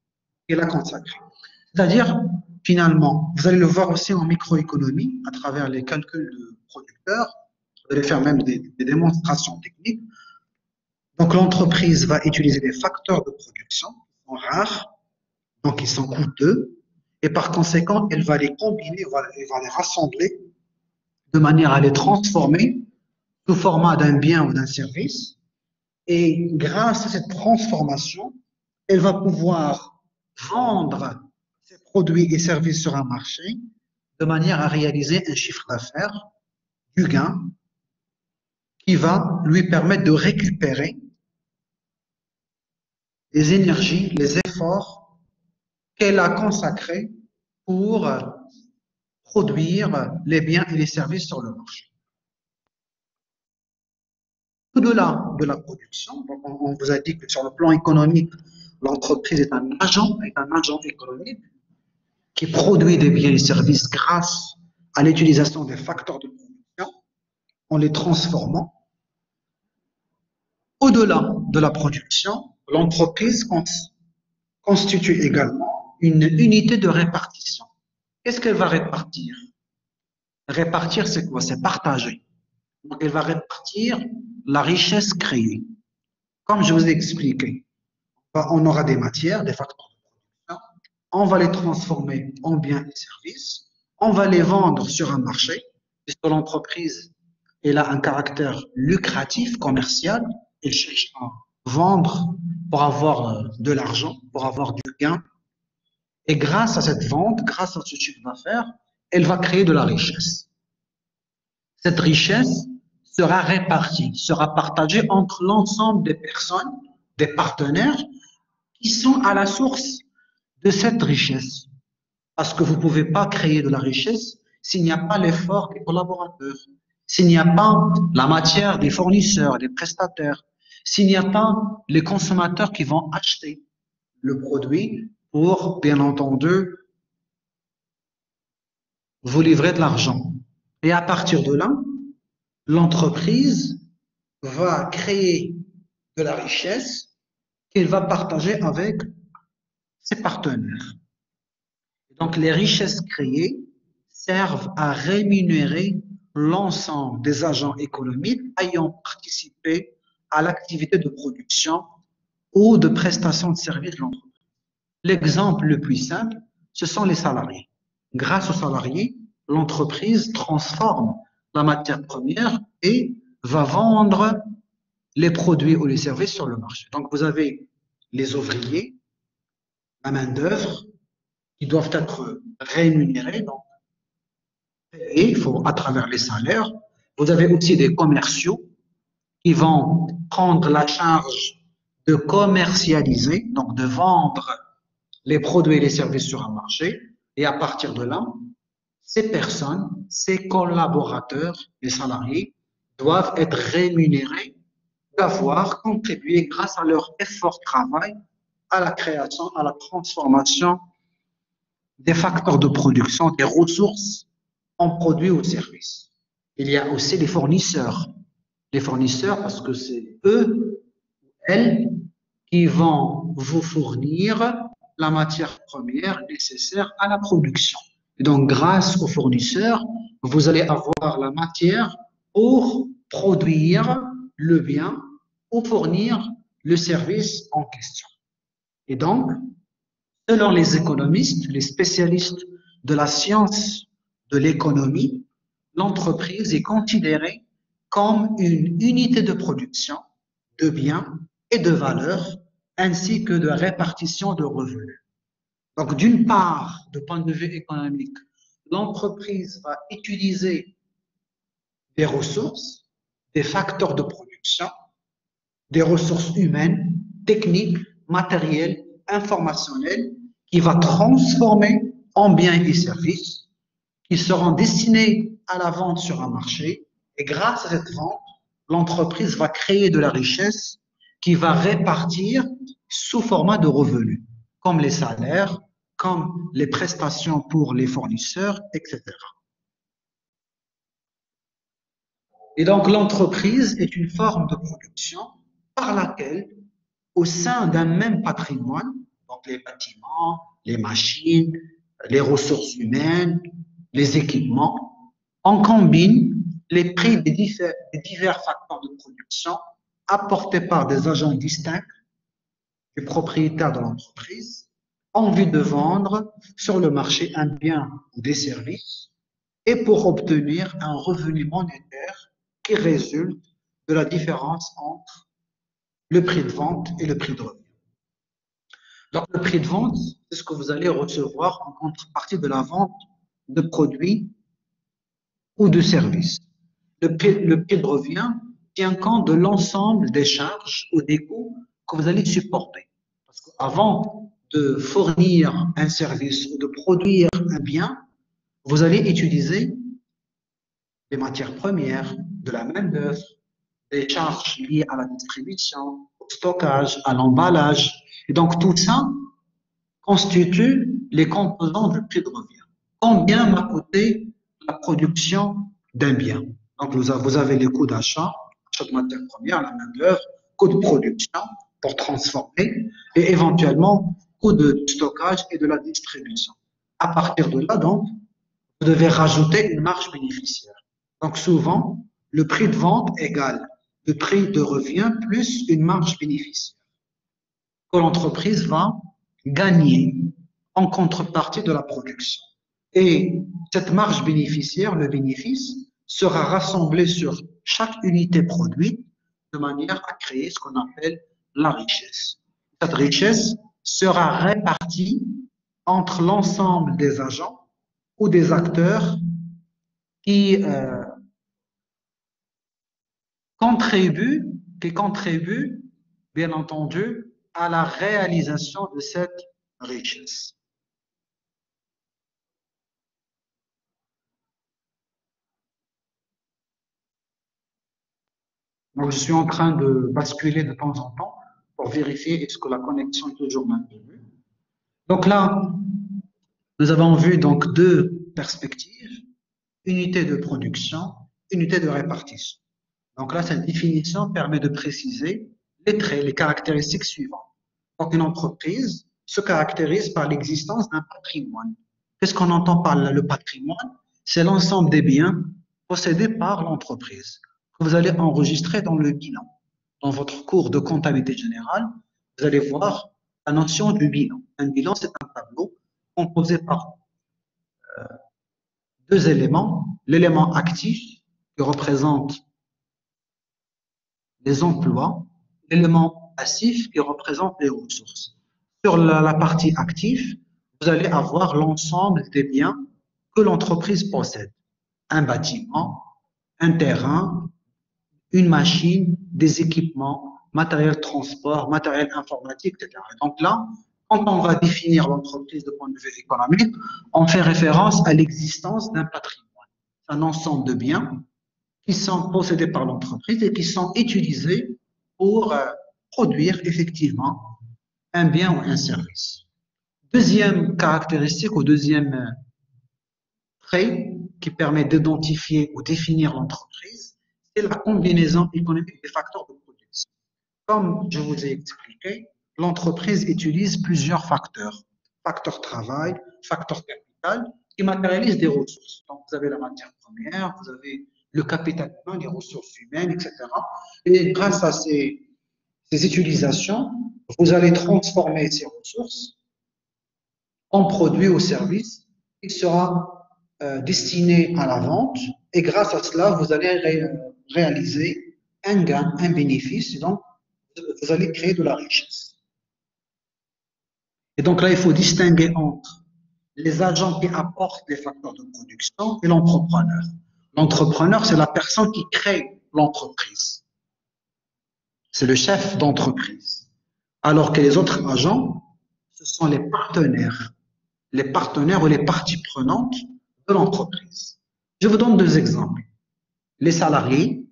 C'est-à-dire, finalement, vous allez le voir aussi en microéconomie, à travers les calculs de producteurs, vous allez faire même des démonstrations techniques. Donc, l'entreprise va utiliser des facteurs de production, qui sont sont rares, donc ils sont coûteux, et par conséquent, elle va les combiner, elle va les rassembler de manière à les transformer sous format d'un bien ou d'un service. Et grâce à cette transformation, elle va pouvoir vendre ses produits et services sur un marché de manière à réaliser un chiffre d'affaires, du gain, qui va lui permettre de récupérer les énergies, les efforts qu'elle a consacrés pour produire les biens et les services sur le marché. Au-delà de la production, on vous a dit que sur le plan économique, l'entreprise est un agent économique qui produit des biens et services grâce à l'utilisation des facteurs de production en les transformant. Au-delà de la production, l'entreprise constitue également une unité de répartition. Qu'est-ce qu'elle va répartir? Répartir, c'est quoi? C'est partager. Donc, elle va répartir la richesse créée. Comme je vous ai expliqué, on aura des matières, des facteurs de production, on va les transformer en biens et services, on va les vendre sur un marché, puisque l'entreprise elle a un caractère lucratif, commercial, elle cherche à vendre pour avoir de l'argent, pour avoir du gain. Et grâce à cette vente, grâce à ce chiffre d'affaires, elle va créer de la richesse. Cette richesse sera répartie, sera partagée entre l'ensemble des personnes, des partenaires qui sont à la source de cette richesse. Parce que vous ne pouvez pas créer de la richesse s'il n'y a pas l'effort des collaborateurs, s'il n'y a pas la matière des fournisseurs, des prestataires, s'il n'y a pas les consommateurs qui vont acheter le produit pour, bien entendu, vous livrer de l'argent. Et à partir de là, l'entreprise va créer de la richesse qu'elle va partager avec ses partenaires. Donc, les richesses créées servent à rémunérer l'ensemble des agents économiques ayant participé à l'activité de production ou de prestation de services de l'entreprise. L'exemple le plus simple, ce sont les salariés. Grâce aux salariés, l'entreprise transforme la matière première et va vendre les produits ou les services sur le marché. Donc, vous avez les ouvriers, la main-d'œuvre, qui doivent être rémunérés, donc payés, il faut à travers les salaires. Vous avez aussi des commerciaux qui vont prendre la charge de commercialiser, donc de vendre les produits et les services sur un marché. Et à partir de là, ces personnes, ces collaborateurs, les salariés, doivent être rémunérés d'avoir contribué grâce à leur effort de travail à la création, à la transformation des facteurs de production, des ressources en produits ou services. Il y a aussi les fournisseurs. Les fournisseurs, parce que c'est eux, elles, qui vont vous fournir la matière première nécessaire à la production. Et donc, grâce aux fournisseurs, vous allez avoir la matière pour produire le bien ou fournir le service en question. Et donc, selon les économistes, les spécialistes de la science de l'économie, l'entreprise est considérée comme une unité de production de biens et de valeurs, ainsi que de répartition de revenus. Donc, d'une part, de point de vue économique, l'entreprise va utiliser des ressources, des facteurs de production, des ressources humaines, techniques, matérielles, informationnelles, qui va transformer en biens et services qui seront destinés à la vente sur un marché. Et grâce à cette vente, l'entreprise va créer de la richesse qui va répartir sous format de revenus, comme les salaires, comme les prestations pour les fournisseurs, etc. Et donc, l'entreprise est une forme de production par laquelle, au sein d'un même patrimoine, donc les bâtiments, les machines, les ressources humaines, les équipements, on combine les prix des divers facteurs de production apportés par des agents distincts du propriétaire de l'entreprise envie de vendre sur le marché un bien ou des services et pour obtenir un revenu monétaire qui résulte de la différence entre le prix de vente et le prix de revient. Donc, le prix de vente, c'est ce que vous allez recevoir en contrepartie de la vente de produits ou de services. Le prix de revient tient compte de l'ensemble des charges ou des coûts que vous allez supporter. Parce qu'avant de fournir un service ou de produire un bien, vous allez utiliser des matières premières, de la main-d'œuvre, des charges liées à la distribution, au stockage, à l'emballage. Et donc, tout ça constitue les composants du prix de revient. Combien m'a coûté la production d'un bien? Donc, vous avez les coûts d'achat, achat de matières premières, la main-d'œuvre, coût de production pour transformer et éventuellement coût de stockage et de la distribution. À partir de là, donc, vous devez rajouter une marge bénéficiaire. Donc, souvent, le prix de vente égale le prix de revient plus une marge bénéficiaire que l'entreprise va gagner en contrepartie de la production. Et cette marge bénéficiaire, le bénéfice, sera rassemblé sur chaque unité produite de manière à créer ce qu'on appelle la richesse. Cette richesse sera répartie entre l'ensemble des agents ou des acteurs qui contribuent, bien entendu, à la réalisation de cette richesse. Donc, je suis en train de basculer de temps en temps pour vérifier est-ce que la connexion est toujours maintenue. Donc là, nous avons vu donc deux perspectives, unité de production, unité de répartition. Donc là, cette définition permet de préciser les traits, les caractéristiques suivantes. Donc, une entreprise se caractérise par l'existence d'un patrimoine. Qu'est-ce qu'on entend par le patrimoine? C'est l'ensemble des biens possédés par l'entreprise que vous allez enregistrer dans le bilan. Dans votre cours de comptabilité générale, vous allez voir la notion du bilan. Un bilan, c'est un tableau composé par deux éléments. L'élément actif qui représente les emplois, l'élément passif qui représente les ressources. Sur la partie active, vous allez avoir l'ensemble des biens que l'entreprise possède. Un bâtiment, un terrain, une machine, des équipements, matériel de transport, matériel informatique, etc. Et donc là, quand on va définir l'entreprise de point de vue économique, on fait référence à l'existence d'un patrimoine, un ensemble de biens qui sont possédés par l'entreprise et qui sont utilisés pour produire effectivement un bien ou un service. Deuxième caractéristique ou deuxième trait qui permet d'identifier ou définir l'entreprise, c'est la combinaison économique des facteurs de production. Comme je vous ai expliqué, l'entreprise utilise plusieurs facteurs. Facteur travail, facteur capital, qui matérialisent des ressources. Donc, vous avez la matière première, vous avez le capital humain, les ressources humaines, etc. Et grâce à ces utilisations, vous allez transformer ces ressources en produits ou services qui sera destiné à la vente. Et grâce à cela, vous allez réaliser un gain, un bénéfice. Et donc, vous allez créer de la richesse. Et donc là, il faut distinguer entre les agents qui apportent les facteurs de production et l'entrepreneur. L'entrepreneur, c'est la personne qui crée l'entreprise. C'est le chef d'entreprise. Alors que les autres agents, ce sont les partenaires ou les parties prenantes de l'entreprise. Je vous donne deux exemples. Les salariés,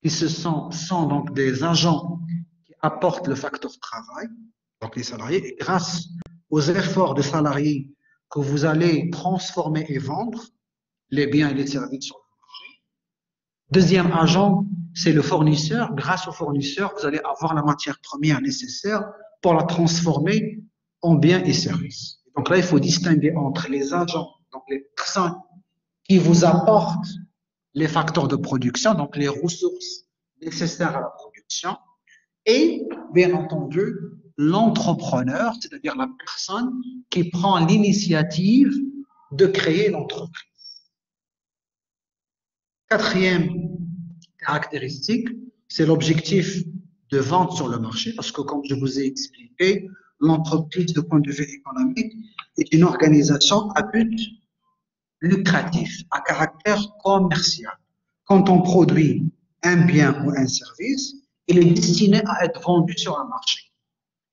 qui sont donc des agents qui apportent le facteur travail, donc les salariés, et grâce aux efforts des salariés que vous allez transformer et vendre les biens et les services sur le marché. Deuxième agent, c'est le fournisseur. Grâce au fournisseur, vous allez avoir la matière première nécessaire pour la transformer en biens et services. Donc là, il faut distinguer entre les agents, donc les personnes qui vous apportent les facteurs de production, donc les ressources nécessaires à la production, et bien entendu, l'entrepreneur, c'est-à-dire la personne qui prend l'initiative de créer l'entreprise. Quatrième caractéristique, c'est l'objectif de vente sur le marché, parce que comme je vous ai expliqué, l'entreprise, de point de vue économique, est une organisation à but lucratif, à caractère commercial. Quand on produit un bien ou un service, il est destiné à être vendu sur un marché.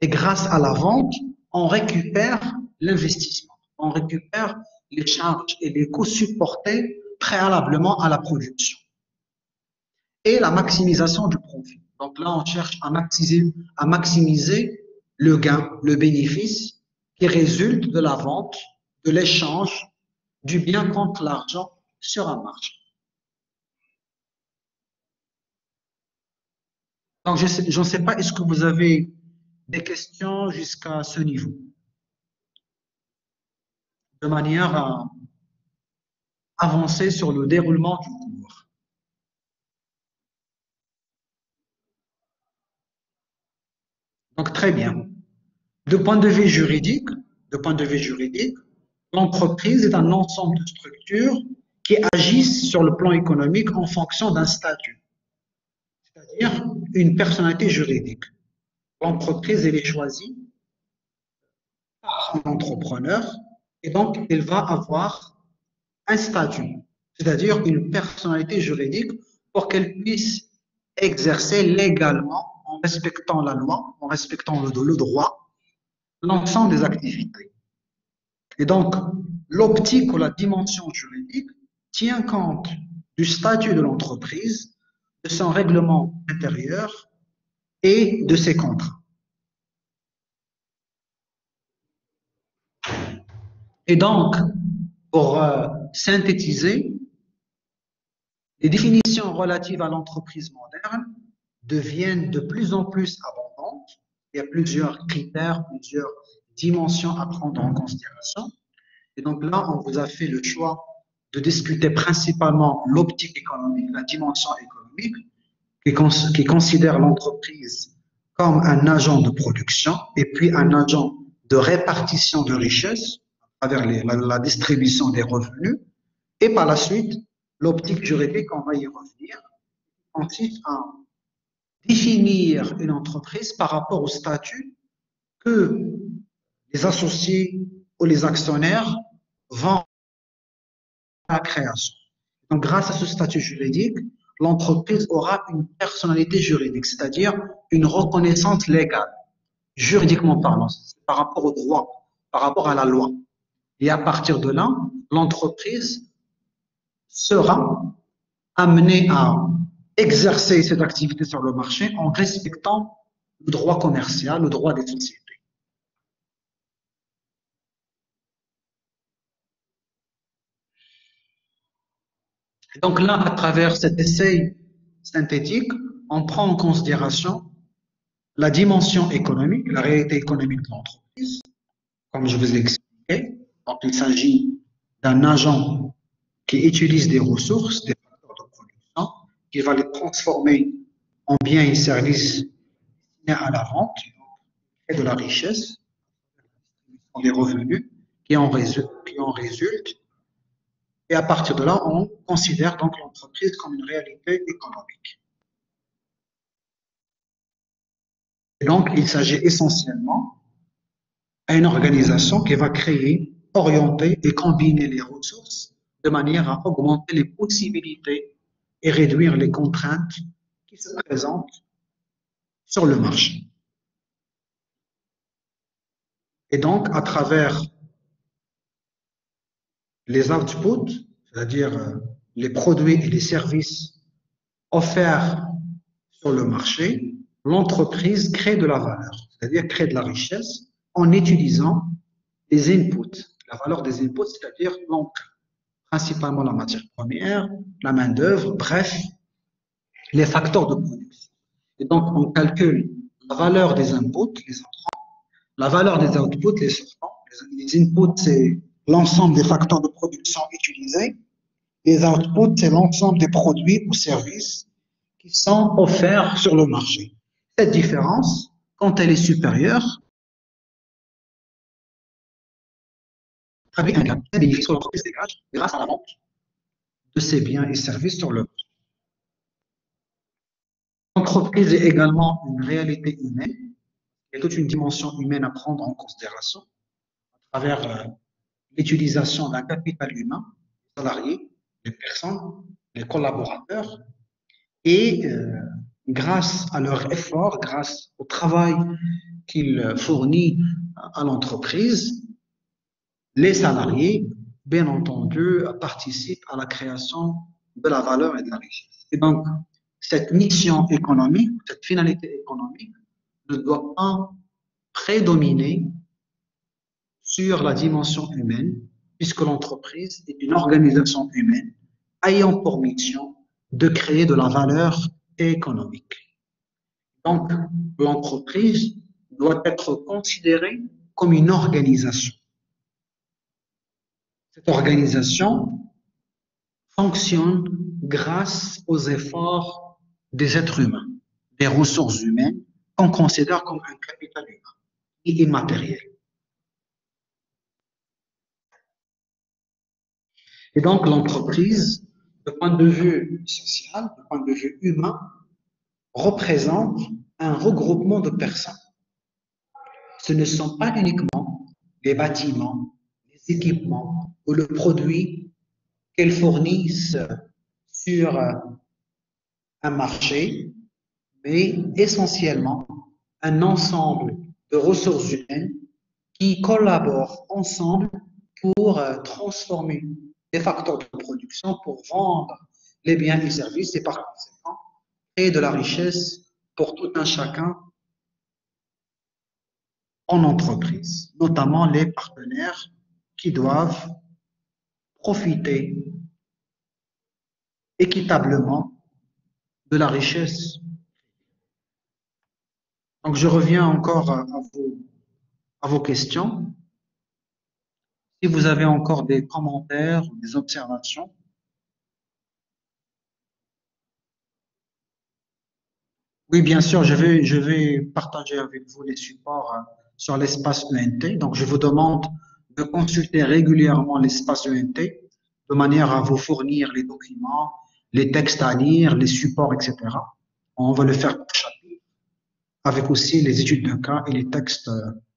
Et grâce à la vente, on récupère l'investissement, on récupère les charges et les coûts supportés préalablement à la production. Et la maximisation du profit. Donc là, on cherche à maximiser le gain, le bénéfice qui résulte de la vente, de l'échange du bien contre l'argent sur un marché. Donc, je ne sais pas, est-ce que vous avez des questions jusqu'à ce niveau? De manière à avancer sur le déroulement du cours. Donc, très bien. De point de vue juridique, l'entreprise est un ensemble de structures qui agissent sur le plan économique en fonction d'un statut, c'est-à-dire une personnalité juridique. L'entreprise, elle est choisie par un entrepreneur et donc elle va avoir un statut, c'est-à-dire une personnalité juridique pour qu'elle puisse exercer légalement, en respectant la loi, en respectant le droit, l'ensemble des activités. Et donc, l'optique ou la dimension juridique tient compte du statut de l'entreprise, de son règlement intérieur et de ses contrats. Et donc, pour synthétiser, les définitions relatives à l'entreprise moderne deviennent de plus en plus abondantes. Il y a plusieurs critères, plusieurs dimensions à prendre en considération. Et donc là, on vous a fait le choix de discuter principalement l'optique économique, la dimension économique, qui considère l'entreprise comme un agent de production et puis un agent de répartition de richesses à travers la distribution des revenus. Et par la suite, l'optique juridique, on va y revenir, consiste à définir une entreprise par rapport au statut que les associés ou les actionnaires vont à la création. Donc, grâce à ce statut juridique, l'entreprise aura une personnalité juridique, c'est-à-dire une reconnaissance légale, juridiquement parlant, par rapport au droit, par rapport à la loi. Et à partir de là, l'entreprise sera amenée à exercer cette activité sur le marché en respectant le droit commercial, le droit des sociétés. Donc là, à travers cet essai synthétique, on prend en considération la dimension économique, la réalité économique de l'entreprise, comme je vous ai expliqué. Donc, il s'agit d'un agent qui utilise des ressources, des facteurs de production, qui va les transformer en biens et services destinés à la vente et de la richesse, des revenus qui en résultent. Et à partir de là, on considère donc l'entreprise comme une réalité économique. Et donc, il s'agit essentiellement d'une organisation qui va créer, orienter et combiner les ressources de manière à augmenter les possibilités et réduire les contraintes qui se présentent sur le marché. Et donc, à travers les outputs, c'est-à-dire les produits et les services offerts sur le marché, l'entreprise crée de la valeur, c'est-à-dire crée de la richesse en utilisant les inputs, la valeur des inputs, c'est-à-dire principalement la matière première, la main-d'œuvre, bref, les facteurs de production. Et donc, on calcule la valeur des inputs, les entrants, la valeur des outputs, les sortants. Les inputs, c'est l'ensemble des facteurs de production utilisés. Les outputs, c'est l'ensemble des produits ou services qui sont offerts sur le marché. Cette différence Quand elle est supérieure, avec un gain, un bénéfice que l'entreprise dégage grâce à la vente de ses biens et services sur le marché. L'entreprise est également une réalité humaine. Il y a toute une dimension humaine à prendre en considération à travers l'utilisation d'un capital humain, les salariés, les personnes, les collaborateurs, et grâce à leur effort, grâce au travail qu'ils fournissent à l'entreprise, les salariés, bien entendu, participent à la création de la valeur et de la richesse. Et donc, cette mission économique, cette finalité économique ne doit pas prédominer sur la dimension humaine, puisque l'entreprise est une organisation humaine ayant pour mission de créer de la valeur économique. Donc, l'entreprise doit être considérée comme une organisation. Cette organisation fonctionne grâce aux efforts des êtres humains, des ressources humaines qu'on considère comme un capital humain et immatériel. Et donc, l'entreprise, du point de vue social, du point de vue humain, représente un regroupement de personnes. Ce ne sont pas uniquement les bâtiments, les équipements ou le produit qu'elles fournissent sur un marché, mais essentiellement un ensemble de ressources humaines qui collaborent ensemble pour transformer les facteurs de production, pour vendre les biens et services et par conséquent créer de la richesse pour tout un chacun en entreprise, notamment les partenaires qui doivent profiter équitablement de la richesse. Donc, je reviens encore à vos questions. Si vous avez encore des commentaires ou des observations. Oui, bien sûr, je vais partager avec vous les supports sur l'espace ENT. Donc, je vous demande de consulter régulièrement l'espace ENT de manière à vous fournir les documents, les textes à lire, les supports, etc. On va le faire par chapitre, avec aussi les études de cas et les textes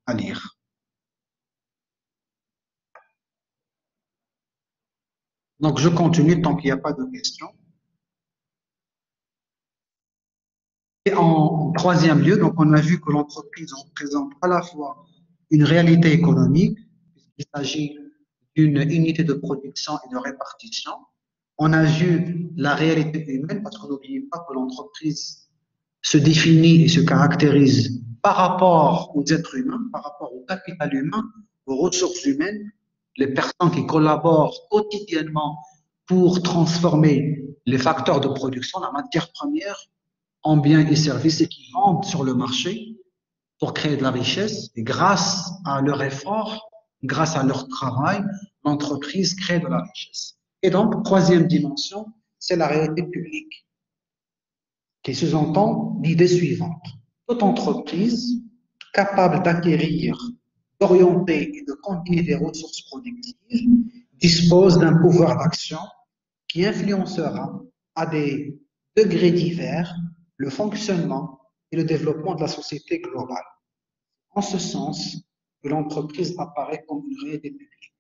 à lire. Donc, je continue tant qu'il n'y a pas de questions. Et en troisième lieu, donc on a vu que l'entreprise représente à la fois une réalité économique, puisqu'il s'agit d'une unité de production et de répartition. On a vu la réalité humaine, parce qu'on n'oublie pas que l'entreprise se définit et se caractérise par rapport aux êtres humains, par rapport au capital humain, aux ressources humaines, les personnes qui collaborent quotidiennement pour transformer les facteurs de production, la matière première, en biens et services et qui vendent sur le marché pour créer de la richesse. Et grâce à leur effort, grâce à leur travail, l'entreprise crée de la richesse. Et donc, troisième dimension, c'est la réalité publique, qui sous-entend l'idée suivante. Toute entreprise capable d'acquérir, d'orienter et de combiner des ressources productives dispose d'un pouvoir d'action qui influencera à des degrés divers le fonctionnement et le développement de la société globale. En ce sens, que l'entreprise apparaît comme une réalité publique.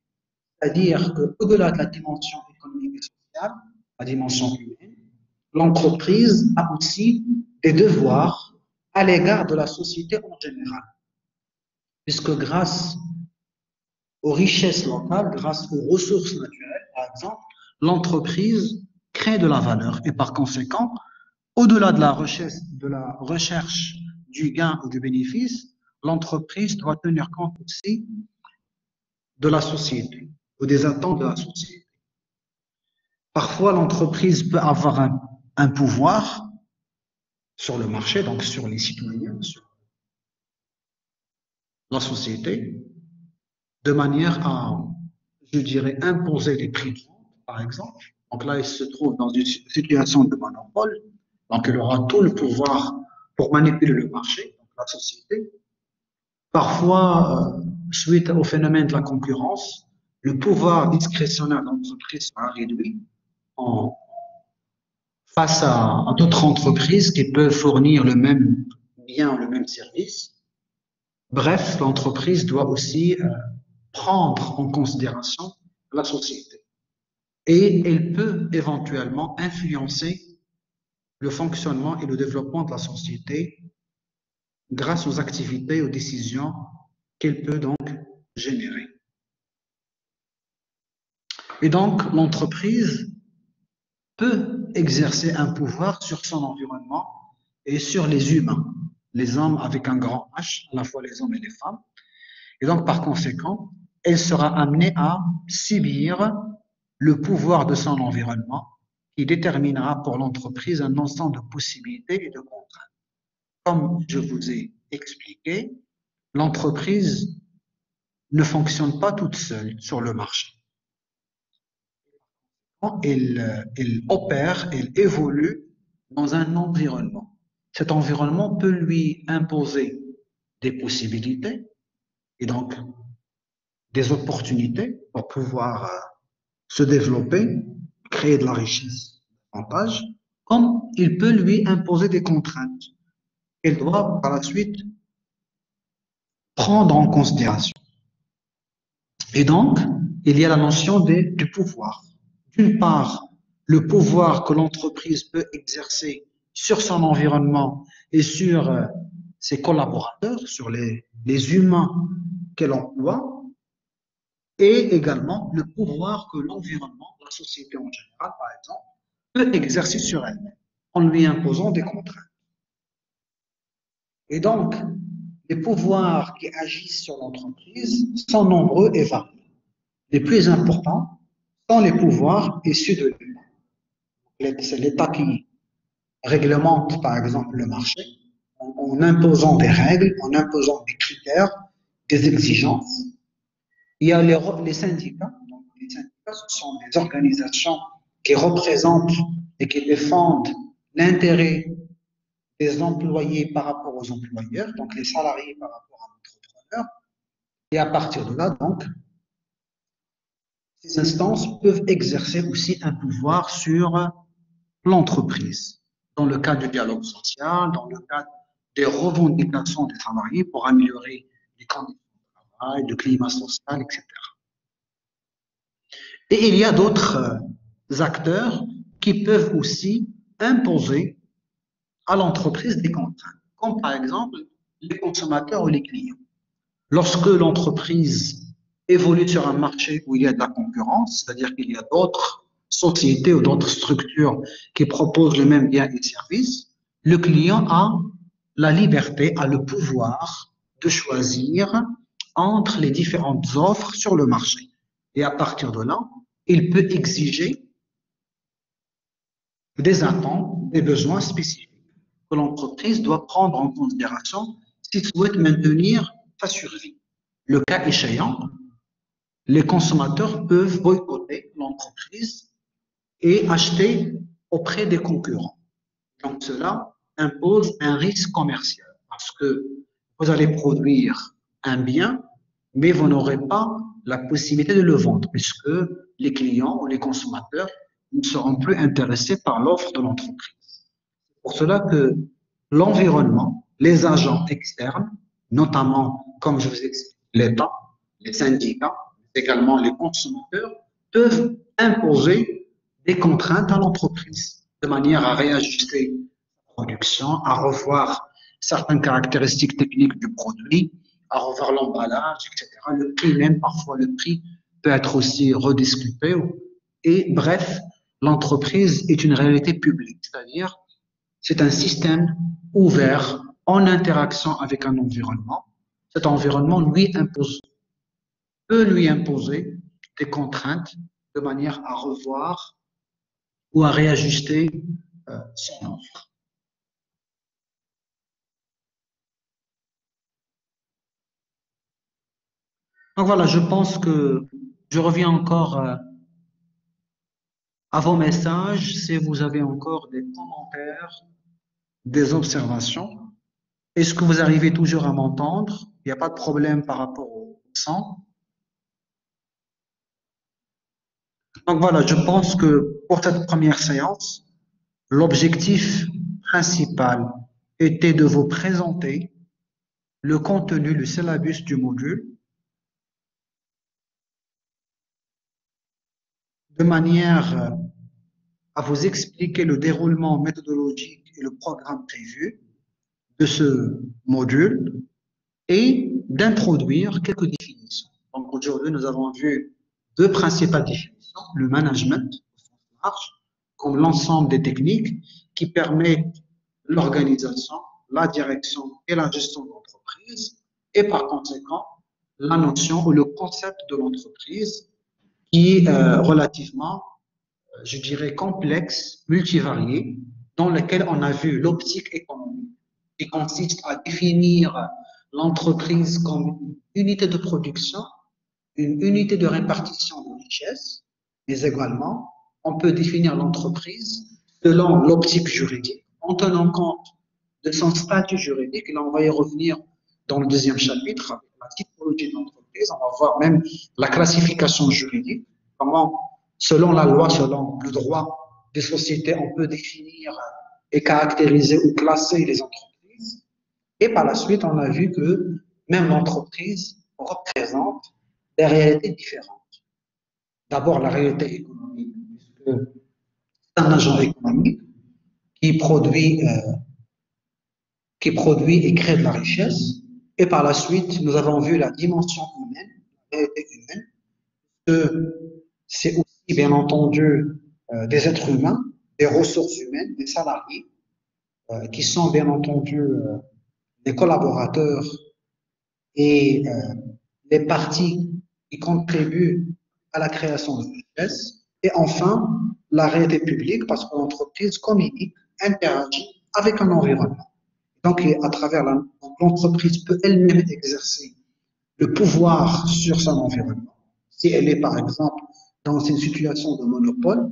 C'est-à-dire qu'au-delà de la dimension économique et sociale, la dimension humaine, l'entreprise a aussi des devoirs à l'égard de la société en général. Puisque grâce aux richesses locales, grâce aux ressources naturelles, par exemple, l'entreprise crée de la valeur et par conséquent, au-delà de la recherche du gain ou du bénéfice, l'entreprise doit tenir compte aussi de la société ou des attentes de la société. Parfois, l'entreprise peut avoir un pouvoir sur le marché, donc sur les citoyens, sur la société, de manière à, je dirais, imposer des prix de vente, par exemple. Donc là, il se trouve dans une situation de monopole, donc il aura tout le pouvoir pour manipuler le marché. Donc, la société. Parfois, suite au phénomène de la concurrence, le pouvoir discrétionnaire de l'entreprise sera réduit en, face à d'autres entreprises qui peuvent fournir le même bien, le même service. Bref, l'entreprise doit aussi prendre en considération la société. Et elle peut éventuellement influencer le fonctionnement et le développement de la société grâce aux activités et aux décisions qu'elle peut donc générer. Et donc, l'entreprise peut exercer un pouvoir sur son environnement et sur les humains, les hommes avec un grand H, à la fois les hommes et les femmes. Et donc, par conséquent, elle sera amenée à subir le pouvoir de son environnement qui déterminera pour l'entreprise un ensemble de possibilités et de contraintes. Comme je vous ai expliqué, l'entreprise ne fonctionne pas toute seule sur le marché. Elle opère, elle évolue dans un environnement. Cet environnement peut lui imposer des possibilités et donc des opportunités pour pouvoir se développer, créer de la richesse davantage, comme il peut lui imposer des contraintes qu'elle doit par la suite prendre en considération. Et donc, il y a la notion du pouvoir. D'une part, le pouvoir que l'entreprise peut exercer sur son environnement et sur ses collaborateurs, sur les humains qu'elle emploie, et également le pouvoir que l'environnement, la société en général, par exemple, peut exercer sur elle-même en lui imposant des contraintes. Et donc, les pouvoirs qui agissent sur l'entreprise sont nombreux et variés. Les plus importants sont les pouvoirs issus de l'État. C'est l'État qui réglemente, par exemple, le marché en imposant des règles, en imposant des critères, des exigences. Il y a les syndicats. Donc, les syndicats, ce sont des organisations qui représentent et qui défendent l'intérêt des employés par rapport aux employeurs, donc les salariés par rapport à l'entrepreneur. Et à partir de là, donc, ces instances peuvent exercer aussi un pouvoir sur l'entreprise, dans le cadre du dialogue social, dans le cadre des revendications des salariés pour améliorer les conditions de travail, le climat social, etc. Et il y a d'autres acteurs qui peuvent aussi imposer à l'entreprise des contraintes, comme par exemple les consommateurs ou les clients. Lorsque l'entreprise évolue sur un marché où il y a de la concurrence, c'est-à-dire qu'il y a d'autres sociétés ou d'autres structures qui proposent le même bien et service, le client a la liberté, a le pouvoir de choisir entre les différentes offres sur le marché. Et à partir de là, il peut exiger des attentes, des besoins spécifiques que l'entreprise doit prendre en considération s'il souhaite maintenir sa survie. Le cas échéant, les consommateurs peuvent boycotter l'entreprise et acheter auprès des concurrents. Donc cela impose un risque commercial parce que vous allez produire un bien, mais vous n'aurez pas la possibilité de le vendre puisque les clients ou les consommateurs ne seront plus intéressés par l'offre de l'entreprise. C'est pour cela que l'environnement, les agents externes, notamment, comme je vous ai expliqué, l'État, les syndicats, également les consommateurs, peuvent imposer des contraintes à l'entreprise de manière à réajuster la production, à revoir certaines caractéristiques techniques du produit, à revoir l'emballage, etc. Le prix même, parfois le prix peut être aussi rediscuté. Et bref, l'entreprise est une réalité publique, c'est-à-dire c'est un système ouvert en interaction avec un environnement. Cet environnement peut lui imposer des contraintes de manière à revoir ou à réajuster son offre. Donc voilà, je pense que je reviens encore à vos messages si vous avez encore des commentaires, des observations. Est-ce que vous arrivez toujours à m'entendre? Il n'y a pas de problème par rapport au son? Donc voilà, je pense que pour cette première séance, l'objectif principal était de vous présenter le contenu, le syllabus du module, de manière à vous expliquer le déroulement méthodologique et le programme prévu de ce module et d'introduire quelques définitions. Donc aujourd'hui, nous avons vu deux principales définitions, le management au sens large, comme l'ensemble des techniques qui permettent l'organisation, la direction et la gestion d'entreprise, et par conséquent, la notion ou le concept de l'entreprise qui est relativement, je dirais, complexe, multivarié, dans lequel on a vu l'optique économique, qui consiste à définir l'entreprise comme une unité de production, une unité de répartition de richesse, mais également, on peut définir l'entreprise selon l'optique juridique, en tenant compte de son statut juridique. Et là, on va y revenir dans le deuxième chapitre, avec la typologie de l'entreprise. On va voir même la classification juridique, comment, selon la loi, selon le droit des sociétés, on peut définir et caractériser ou classer les entreprises. Et par la suite, on a vu que même l'entreprise représente des réalités différentes. D'abord, la réalité économique, puisque c'est un agent économique qui produit, qui produit et crée de la richesse. Et par la suite, nous avons vu la dimension humaine, la réalité humaine, que c'est aussi, bien entendu, des êtres humains, des ressources humaines, des salariés, qui sont, bien entendu, des collaborateurs et les parties qui contribuent à la création de richesse. Et enfin, la réalité publique, parce que l'entreprise communique, interagit avec un environnement. Donc, à travers l'entreprise peut elle-même exercer le pouvoir sur son environnement. Si elle est, par exemple, dans une situation de monopole,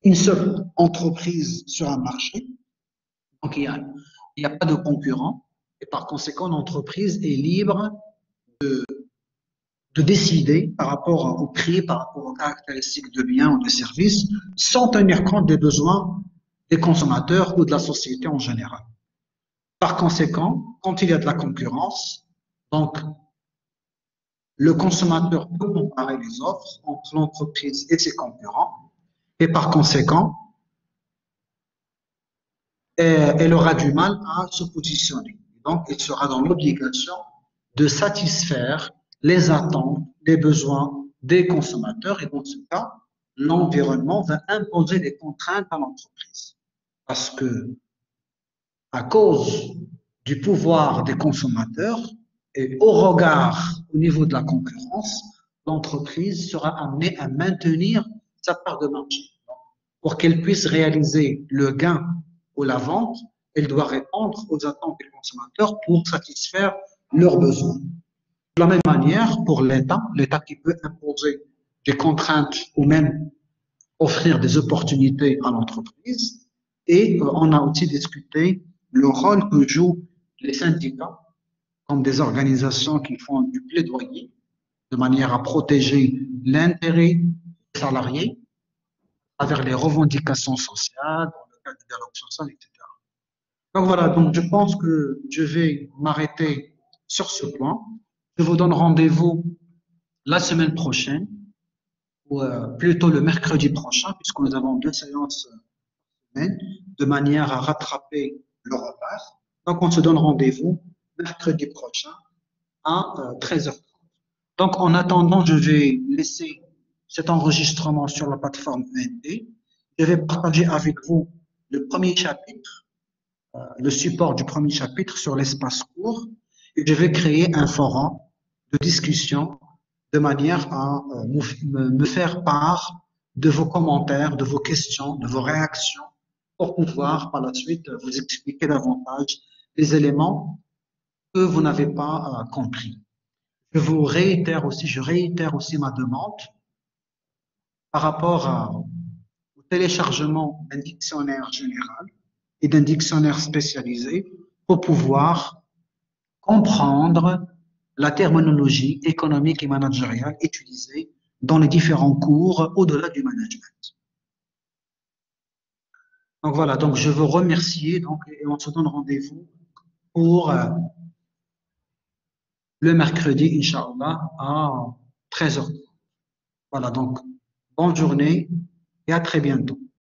une seule entreprise sur un marché, donc il y a pas de concurrent, et par conséquent, l'entreprise est libre de décider par rapport au prix, par rapport aux caractéristiques de biens ou de services, sans tenir compte des besoins des consommateurs ou de la société en général. Par conséquent, quand il y a de la concurrence, donc le consommateur peut comparer les offres entre l'entreprise et ses concurrents, et par conséquent, elle aura du mal à se positionner. Donc, elle sera dans l'obligation de satisfaire les attentes, les besoins des consommateurs. Et dans ce cas, l'environnement va imposer des contraintes à l'entreprise. Parce que, à cause du pouvoir des consommateurs et au regard au niveau de la concurrence, l'entreprise sera amenée à maintenir sa part de marché. Pour qu'elle puisse réaliser le gain ou la vente, elle doit répondre aux attentes des consommateurs pour satisfaire leurs besoins. De la même manière, pour l'État, l'État qui peut imposer des contraintes ou même offrir des opportunités à l'entreprise. Et on a aussi discuté le rôle que jouent les syndicats comme des organisations qui font du plaidoyer de manière à protéger l'intérêt des salariés à travers les revendications sociales, dans le cadre du dialogue social, etc. Donc voilà, donc je pense que je vais m'arrêter sur ce point. Je vous donne rendez-vous la semaine prochaine, ou plutôt le mercredi prochain, puisque nous avons deux séances semaine, de manière à rattraper le retard. Donc on se donne rendez-vous mercredi prochain à 13h30. Donc en attendant, je vais laisser cet enregistrement sur la plateforme ENT. Je vais partager avec vous le premier chapitre, le support du premier chapitre sur l'espace court, et je vais créer un forum de discussion de manière à me faire part de vos commentaires, de vos questions, de vos réactions, pour pouvoir par la suite vous expliquer davantage les éléments que vous n'avez pas compris. Je réitère aussi ma demande par rapport au téléchargement d'un dictionnaire général et d'un dictionnaire spécialisé pour pouvoir comprendre la terminologie économique et managériale utilisée dans les différents cours au-delà du management. Donc voilà, donc je veux remercier donc, et on se donne rendez-vous pour le mercredi, Inch'Allah, à 13h. Voilà, donc bonne journée et à très bientôt.